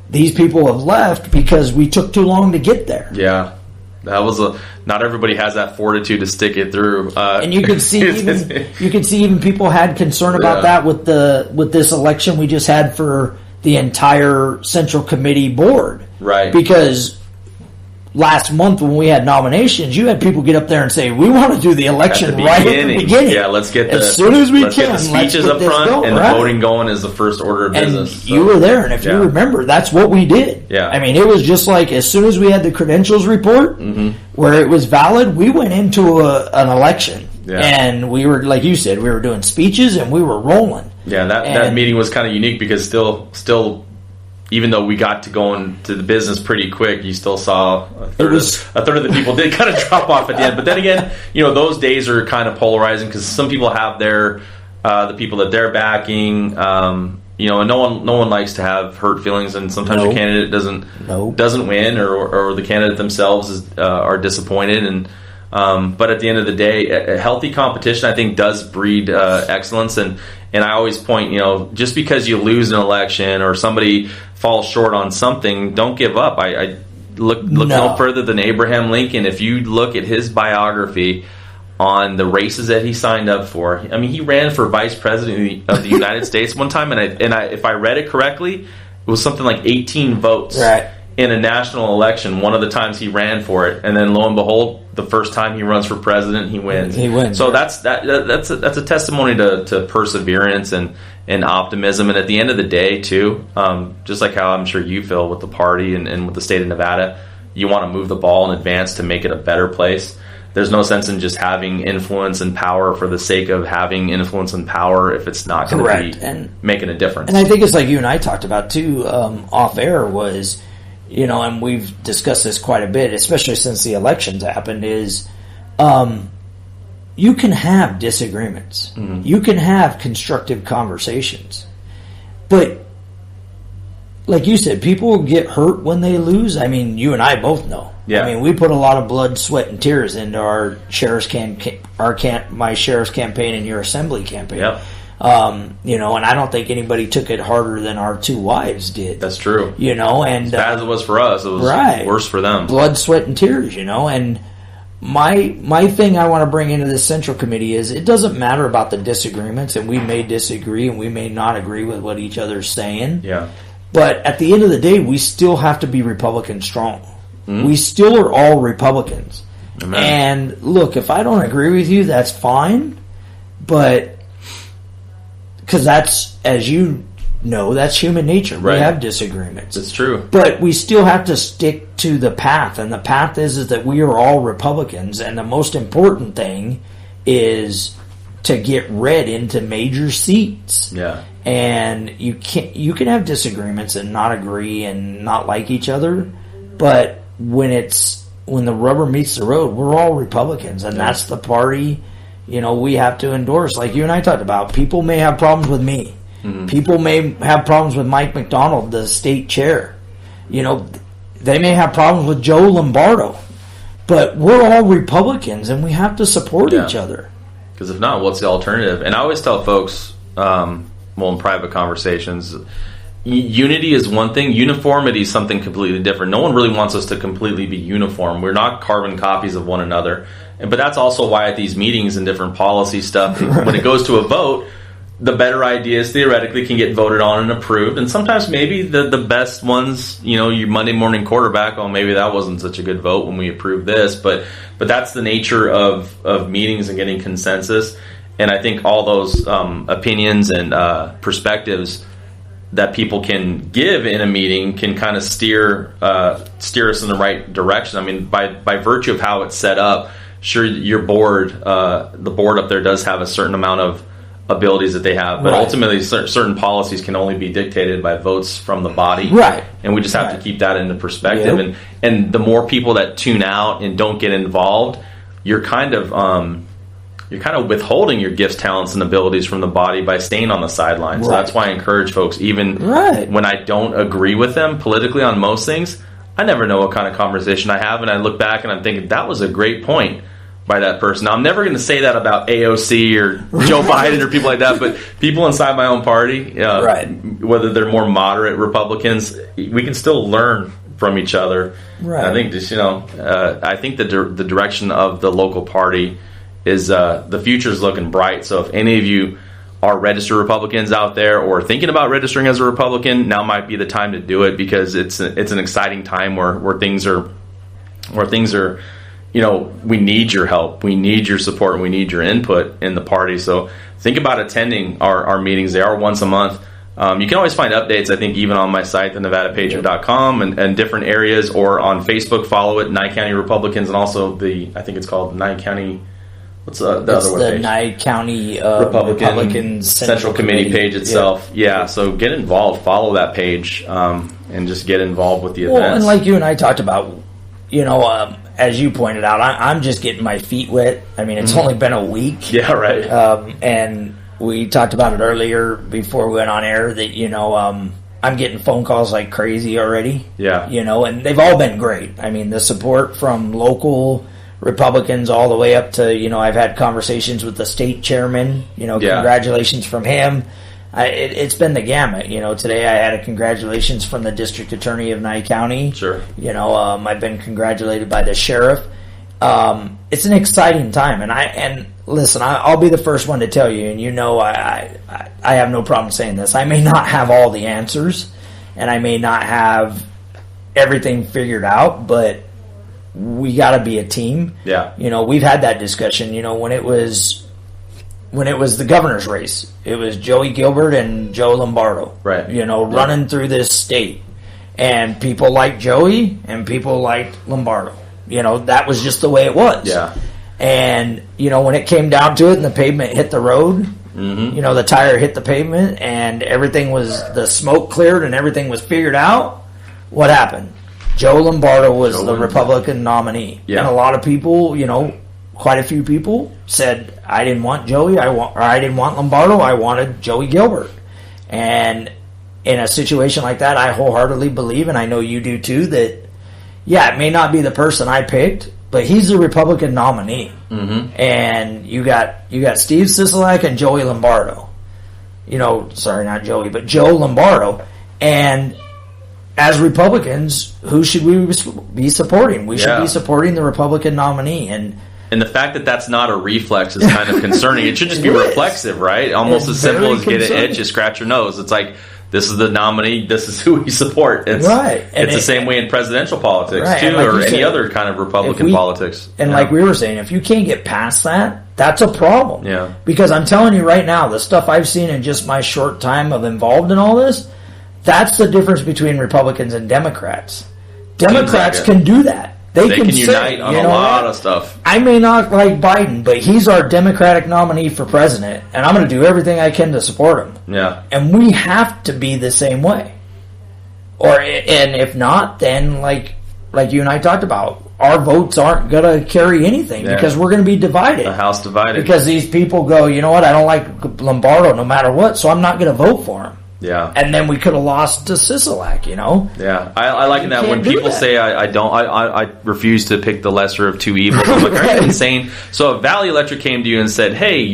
these people have left because we took too long to get there. Yeah. that was not everybody has that fortitude to stick it through. And you could see even people had concern about that with this election we just had for the entire Central Committee board. Right. Because last month when we had nominations, you had people get up there and say, we want to do the election right at the beginning. Yeah, let's get as soon as we can. Get the speeches up front and the voting going is the first order of business. And you were there, and if you remember, that's what we did. Yeah. I mean, it was just like as soon as we had the credentials report where it was valid, we went into an election. Yeah. And we were, like you said, we were doing speeches and we were rolling. Yeah, that meeting was kind of unique because still, even though we got to go into the business pretty quick, you still saw a third of the people did kind of drop off at the end. But then again, those days are kind of polarizing because some people have their the people that they're backing. And no one likes to have hurt feelings, and sometimes the candidate doesn't win, or the candidate themselves are disappointed. And but at the end of the day, a healthy competition, I think, does breed excellence. And I always point, just because you lose an election or somebody falls short on something, don't give up. I look no further than Abraham Lincoln. If you look at his biography on the races that he signed up for, I mean, he ran for vice president of the United States one time, and if I read it correctly, it was something like 18 votes. Right. In a national election, one of the times he ran for it, and then lo and behold, the first time he runs for president, he wins. So that's a testimony to perseverance and optimism. And at the end of the day, too, just like how I'm sure you feel with the party and with the state of Nevada, you want to move the ball in advance to make it a better place. There's no sense in just having influence and power for the sake of having influence and power if it's not going to be making a difference. And I think it's like you and I talked about too off air was. And we've discussed this quite a bit, especially since the elections happened, is you can have disagreements. Mm-hmm. You can have constructive conversations. But, like you said, people get hurt when they lose. I mean, you and I both know. Yeah. I mean, we put a lot of blood, sweat, and tears into our my sheriff's campaign and your assembly campaign. Yep. And I don't think anybody took it harder than our two wives did. That's true. And as bad as it was for us, it was worse for them. Blood, sweat, and tears. And my thing I want to bring into this Central Committee is it doesn't matter about the disagreements, and we may disagree and we may not agree with what each other's saying. Yeah. But at the end of the day, we still have to be Republican strong. Mm-hmm. We still are all Republicans. Amen. And look, if I don't agree with you, that's fine. But because that's, as you know, that's human nature. Right. We have disagreements. It's true. But we still have to stick to the path. And the path is that we are all Republicans. And the most important thing is to get read into major seats. Yeah. And you can have disagreements and not agree and not like each other. But when the rubber meets the road, we're all Republicans. And that's the party we have to endorse. Like you and I talked about, people may have problems with me. Mm-hmm. People may have problems with Mike McDonald, the state chair. They may have problems with Joe Lombardo. But we're all Republicans, and we have to support each other. Because if not, what's the alternative? And I always tell folks, in private conversations, unity is one thing. Uniformity is something completely different. No one really wants us to completely be uniform. We're not carbon copies of one another. But that's also why at these meetings and different policy stuff, when it goes to a vote, the better ideas theoretically can get voted on and approved. And sometimes maybe the best ones, your Monday morning quarterback, maybe that wasn't such a good vote when we approved this. But that's the nature of meetings and getting consensus. And I think all those opinions and perspectives that people can give in a meeting can kind of steer us in the right direction. I mean, by virtue of how it's set up, sure, your board, the board up there does have a certain amount of abilities that they have, but ultimately certain policies can only be dictated by votes from the body. Right. And we just have to keep that into perspective. Yep. And the more people that tune out and don't get involved, you're kind of withholding your gifts, talents, and abilities from the body by staying on the sidelines. So that's why I encourage folks, even when I don't agree with them politically on most things, I never know what kind of conversation I have, and I look back and I'm thinking, that was a great point by that person. Now, I'm never going to say that about AOC or Joe Biden or people like that, but people inside my own party, whether they're more moderate Republicans, we can still learn from each other. Right. And I think just, I think the direction of the local party is the future is looking bright. So if any of you are registered Republicans out there or thinking about registering as a Republican, now might be the time to do it, because it's an exciting time where things are we need your help, we need your support, and we need your input in the party. So think about attending our meetings. They are once a month. You can always find updates, I think, even on my site, the NevadaPatriot.com, and different areas, or on Facebook. Follow it, Nye County Republicans, and also I think it's called Nye County. What's the other webpage? The Nye County Republican Central Committee page itself. Yeah, so get involved, follow that page, and just get involved with the events. Well, and like you and I talked about, as you pointed out, I'm just getting my feet wet. I mean, it's only been a week. Yeah, right. And we talked about it earlier before we went on air that, I'm getting phone calls like crazy already. Yeah. And they've all been great. I mean, the support from local Republicans all the way up to, I've had conversations with the state chairman, congratulations from him. It's been the gamut. Today I had a congratulations from the district attorney of Nye County. Sure. I've been congratulated by the sheriff. It's an exciting time, and listen, I'll be the first one to tell you, and I have no problem saying this. I may not have all the answers, and I may not have everything figured out, but we got to be a team. Yeah. We've had that discussion. When it was the governor's race, it was Joey Gilbert and Joe Lombardo. Right. Running through this state, and people liked Joey and people liked Lombardo. That was just the way it was. Yeah. And when it came down to it, and the pavement hit the road, the tire hit the pavement, and the smoke cleared, and everything was figured out. What happened? Joe Lombardo was the Republican nominee. Yeah. And a lot of people, quite a few people said, I didn't want Joey, I didn't want Lombardo, I wanted Joey Gilbert. And in a situation like that, I wholeheartedly believe, and I know you do too, that, it may not be the person I picked, but he's the Republican nominee. Mm-hmm. And you got Steve Sisolak and Joey Lombardo. Sorry, not Joey, but Joe Lombardo. And as Republicans, who should we be supporting? We should be supporting the Republican nominee. And the fact that that's not a reflex is kind of concerning. It should just be reflexive, right? Almost as simple as get an itch, you scratch your nose. It's like, this is the nominee, this is who we support. It's the same way in presidential politics, too, like or any other kind of Republican politics. And like we were saying, if you can't get past that, that's a problem. Yeah. Because I'm telling you right now, the stuff I've seen in just my short time of involved in all this, that's the difference between Republicans and Democrats. Democrats can do that. They can unite on a lot of stuff. I may not like Biden, but he's our Democratic nominee for president, and I'm going to do everything I can to support him. Yeah. And we have to be the same way. And if not, then like you and I talked about, our votes aren't going to carry anything because we're going to be divided. The House divided. Because these people go, I don't like Lombardo no matter what, so I'm not going to vote for him. Yeah. And then we could have lost to Sisolak, Yeah. I like that when people say I refuse to pick the lesser of two evils. I'm like, are you insane? So if Valley Electric came to you and said, hey,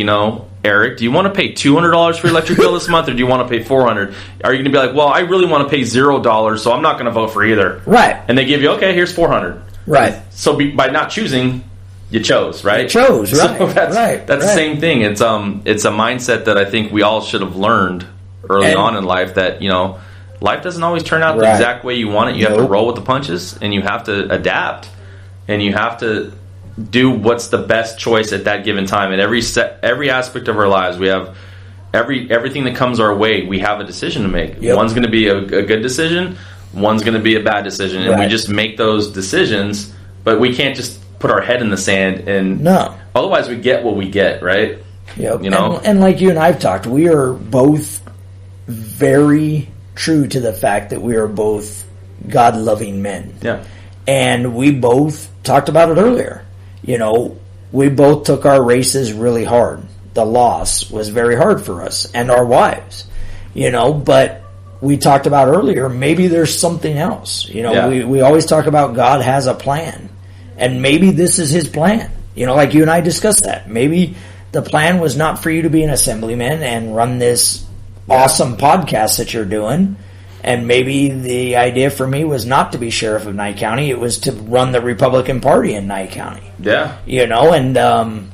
Eric, do you want to pay $200 for your electric bill this month, or do you want to pay $400? Are you going to be like, well, I really want to pay $0, so I'm not going to vote for either. Right. And they give you, okay, here's $400. Right. So by not choosing, you chose, right? You chose, right. So that's the same thing. It's a mindset that I think we all should have learned early on in life, that life doesn't always turn out the exact way you want it. You have to roll with the punches, and you have to adapt, and you have to do what's the best choice at that given time. In every aspect of our lives, we have everything that comes our way. We have a decision to make. Yep. One's going to be a good decision. One's going to be a bad decision, and we just make those decisions. But we can't just put our head in the sand, and otherwise we get what we get, right? Yep. And like you and I've talked, we are both very true to the fact that we are both God-loving men. Yeah. And we both talked about it earlier. We both took our races really hard. The loss was very hard for us and our wives. But we talked about earlier, maybe there's something else. We always talk about God has a plan. And maybe this is his plan. Like you and I discussed that. Maybe the plan was not for you to be an assemblyman and run this awesome podcast that you're doing, And maybe the idea for me was not to be sheriff of Nye County. It was to run the Republican Party in Nye County. Yeah. And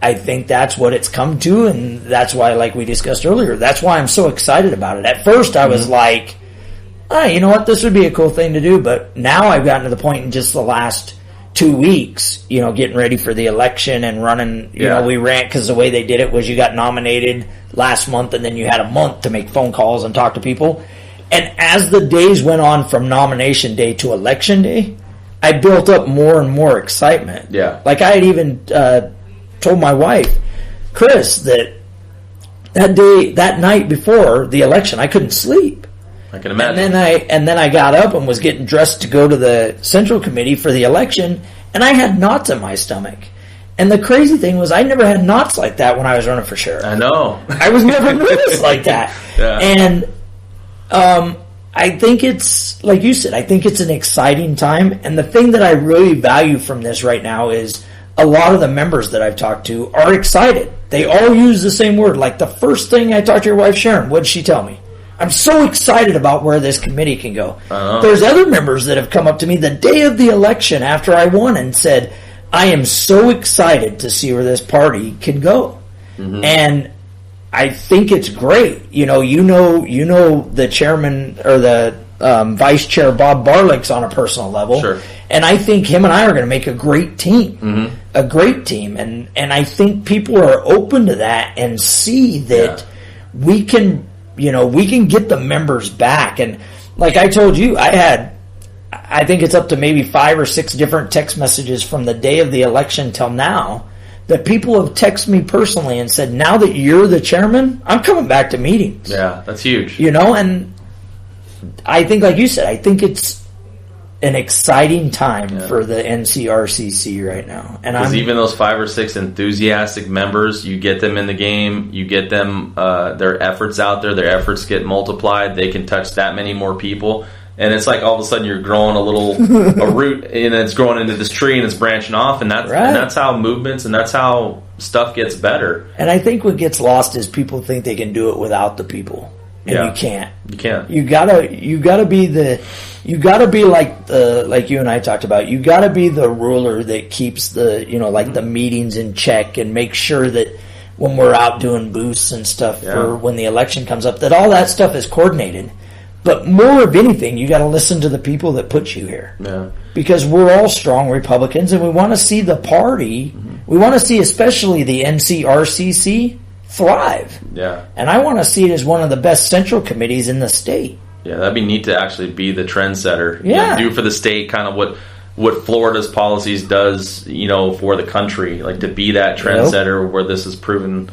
I think that's what it's come to, and that's why, like we discussed earlier, that's why I'm so excited about it. At first, I was like, you know what, this would be a cool thing to do. But now I've gotten to the point in just the last 2 weeks, getting ready for the election and running, we ran, because the way they did it was you got nominated last month and then you had a month to make phone calls and talk to people. And as the days went on from nomination day to election day, I built up more and more excitement. Yeah. Like I had even told my wife, Chris, that night before the election, I couldn't sleep. I can imagine. And then I got up and was getting dressed to go to the Central Committee for the election, and I had knots in my stomach. And the crazy thing was I never had knots like that when I was running for sheriff. I know. I was never nervous like that. Yeah. And I think it's, like you said, I think it's an exciting time. And the thing that I really value from this right now is a lot of the members that I've talked to are excited. They all use the same word. Like the first thing I talked to your wife, Sharon, what did she tell me? I'm so excited about where this committee can go. There's other members that have come up to me the day of the election after I won and said, I am so excited to see where this party can go. Mm-hmm. And I think it's great. You know the chairman or the vice chair, Bob Barlick's on a personal level. Sure. And I think him and I are going to make a great team. Mm-hmm. A great team. And I think people are open to that and see that we can get the members back. And like I told you, I think it's up to maybe 5 or 6 different text messages from the day of the election till now that people have texted me personally and said, now that you're the chairman, I'm coming back to meetings. Yeah, that's huge. And I think, like you said, I think it's an exciting time for the NCRCC right now. And because even those 5 or 6 enthusiastic members, you get them in the game, you get them their efforts out there, their efforts get multiplied, they can touch that many more people. And it's like all of a sudden you're growing a root, and it's growing into this tree and it's branching off, and that's how movements and that's how stuff gets better. And I think what gets lost is people think they can do it without the people. And you can't. You can't. You gotta be like you and I talked about. You gotta be the ruler that keeps the meetings in check and make sure that when we're out doing booths and stuff for when the election comes up, that all that stuff is coordinated. But more of anything, you got to listen to the people that put you here. Yeah. Because we're all strong Republicans, and we want to see the party. Mm-hmm. We want to see, especially the NCRCC, thrive. Yeah. And I want to see it as one of the best central committees in the state. Yeah, that'd be neat to actually be the trendsetter. Yeah. Do for the state kind of what Florida's policies does, for the country. Like to be that trendsetter where this has proven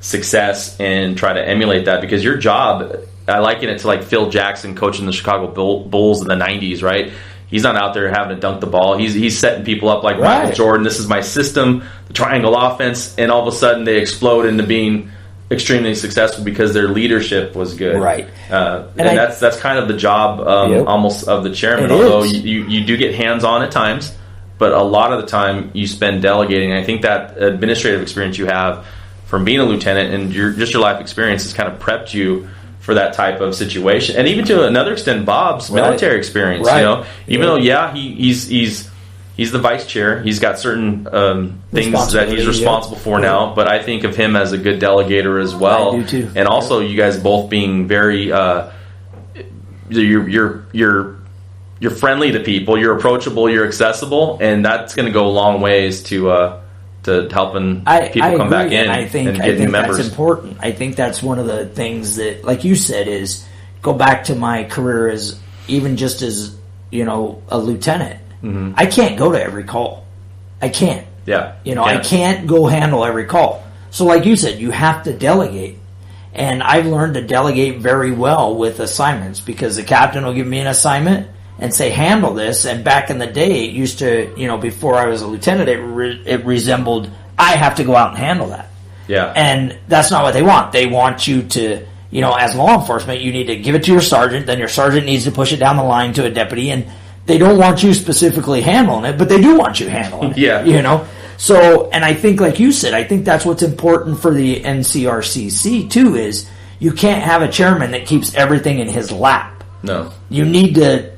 success and try to emulate that. Because your job, I liken it to like Phil Jackson coaching the Chicago Bulls in the 90s, right? He's not out there having to dunk the ball. He's setting people up like Michael Jordan. This is my system, the triangle offense, and all of a sudden they explode into being extremely successful because their leadership was good. Right. And that's kind of the job almost of the chairman, although you do get hands-on at times, but a lot of the time you spend delegating. And I think that administrative experience you have from being a lieutenant and your life experience has kind of prepped you for that type of situation, and even to another extent, Bob's military experience. Even though he's the vice chair, he's got certain things that he's responsible for now. But I think of him as a good delegator as well. I do too. And also, you guys both being very you're friendly to people, you're approachable, you're accessible, and that's going to go a long ways to helping people come back in and get new members. That's important. I think that's one of the things that, like you said, is go back to my career as even just as a lieutenant. Mm-hmm. I can't go to every call. I can't. Yeah. I can't go handle every call. So, like you said, you have to delegate. And I've learned to delegate very well with assignments because the captain will give me an assignment and say, handle this. And back in the day, it used to, before I was a lieutenant, it resembled, I have to go out and handle that. Yeah. And that's not what they want. They want you to, as law enforcement, you need to give it to your sergeant, then your sergeant needs to push it down the line to a deputy, and they don't want you specifically handling it, but they do want you handling it. Yeah. So, and I think, like you said, I think that's what's important for the NCRCC, too, is You can't have a chairman that keeps everything in his lap. No. You need to,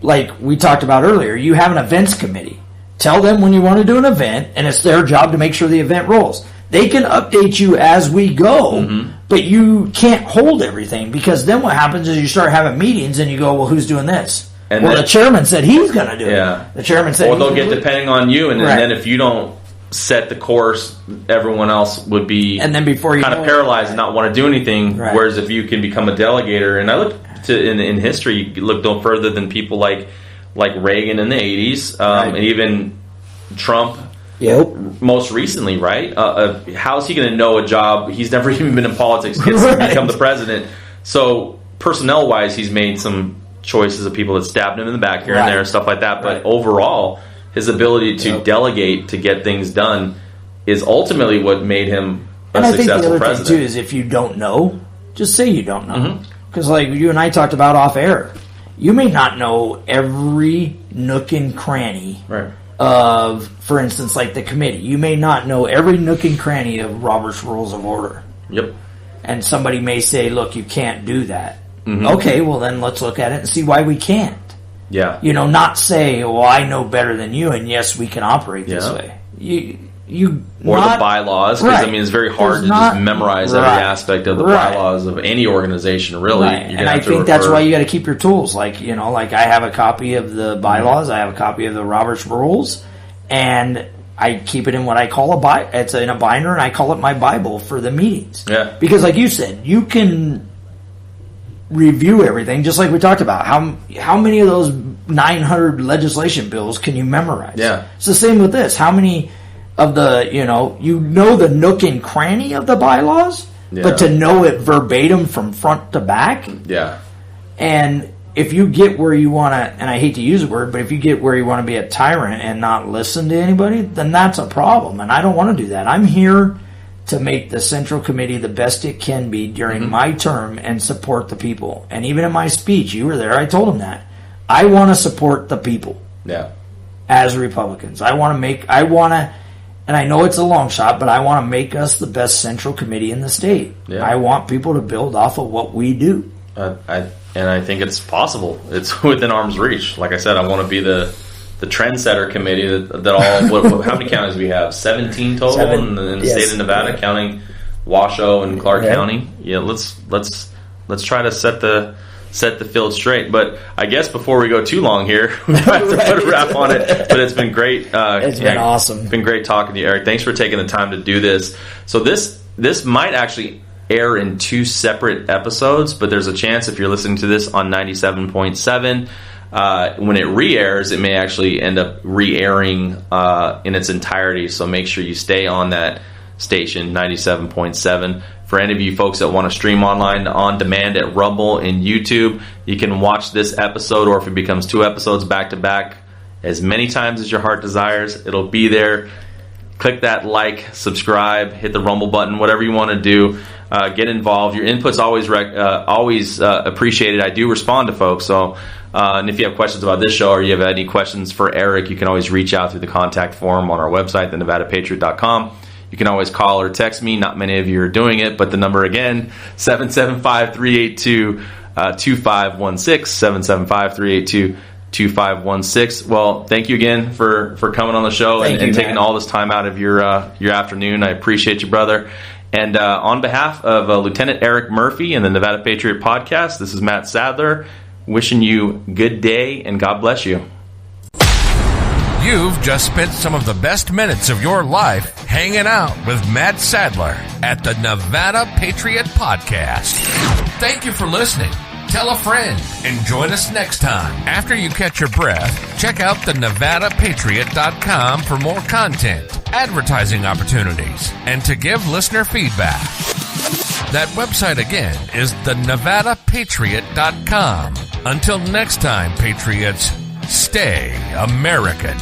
like we talked about earlier, you have an events committee. Tell them when you want to do an event, and it's their job to make sure the event rolls. They can update you as we go, but you can't hold everything, because then what happens is you start having meetings and you go, well, who's doing this? And well, the chairman said he's going to do it. The chairman said, or they'll get depending on you, and then if you don't set the course, everyone else would be and then before you kind of paralyzed and not want to do anything. Whereas if you can become a delegator, and I look to in history, you look no further than people like Reagan in the 80s, and even Trump. Most recently, right? How is he going to know a job? He's never even been in politics. Gets to become the president. So personnel-wise, he's made some choices of people that stabbed him in the back here and there and stuff like that. But overall, his ability to delegate to get things done is ultimately what made him a successful president. And I think the other thing, too, is if you don't know, just say you don't know. Because like you and I talked about off air, you may not know every nook and cranny of, for instance, like the committee. You may not know every nook and cranny of Robert's Rules of Order. And somebody may say, look, you can't do that. Okay, well then let's look at it and see why we can't. You know, not say, well, I know better than you, and yes, we can operate this way. Or the bylaws, because I mean, it's very hard to just memorize every aspect of the bylaws of any organization, really. And I think that's why you got to keep your tools. Like, you know, like I have a copy of the bylaws, I have a copy of the Robert's Rules, and I keep it in what I call it's in a binder, and I call it my Bible for the meetings. Because like you said, you can review everything, just like we talked about. How many of those 900 legislation bills can you memorize? It's the same with this. How many of the, you know the nook and cranny of the bylaws, but to know it verbatim from front to back. And if you get where you want to, and I hate to use the word, but if you get where you want to be a tyrant and not listen to anybody, then that's a problem. And I don't want to do that. I'm here to make the Central Committee the best it can be during my term and support the people. And even in my speech, you were there, I told them that. I want to support the people. As Republicans. And I know it's a long shot, but I want to make us the best Central Committee in the state. I want people to build off of what we do. And I think it's possible. It's within arm's reach. Like I said, I want to be the trendsetter committee that all. How many counties do we have? 17 total in the state of Nevada, counting Washoe and Clark County. Let's try to set the field straight. But I guess before we go too long here, we have to put a wrap on it. But it's been great. It's been awesome. It's been great talking to you, Eric. Thanks for taking the time to do this. So this might actually air in 2 separate episodes, but there's a chance if you're listening to this on 97.7. When it re-airs, it may actually end up re-airing in its entirety, so make sure you stay on that station, 97.7. For any of you folks that want to stream online on demand at Rumble and YouTube, you can watch this episode, or if it becomes 2 episodes back-to-back, as many times as your heart desires. It'll be there. Click that like, subscribe, hit the Rumble button, whatever you want to do. Get involved. Your input's always appreciated. I do respond to folks, so and if you have questions about this show, or you have any questions for Eric, you can always reach out through the contact form on our website, thenevadapatriot.com. You can always call or text me. Not many of you are doing it, but the number again, 775-382-2516, 775-382-2516. Well, thank you again for coming on the show and taking all this time out of your afternoon. I appreciate you, brother. And on behalf of Lieutenant Eric Murphy and the Nevada Patriot Podcast, this is Matt Sadler, wishing you good day and God bless you. You've just spent some of the best minutes of your life hanging out with Matt Sadler at the Nevada Patriot Podcast. Thank you for listening. Tell a friend and join us next time. After you catch your breath, check out the NevadaPatriot.com for more content, advertising opportunities, and to give listener feedback. That website again is the NevadaPatriot.com. Until next time, Patriots, stay American.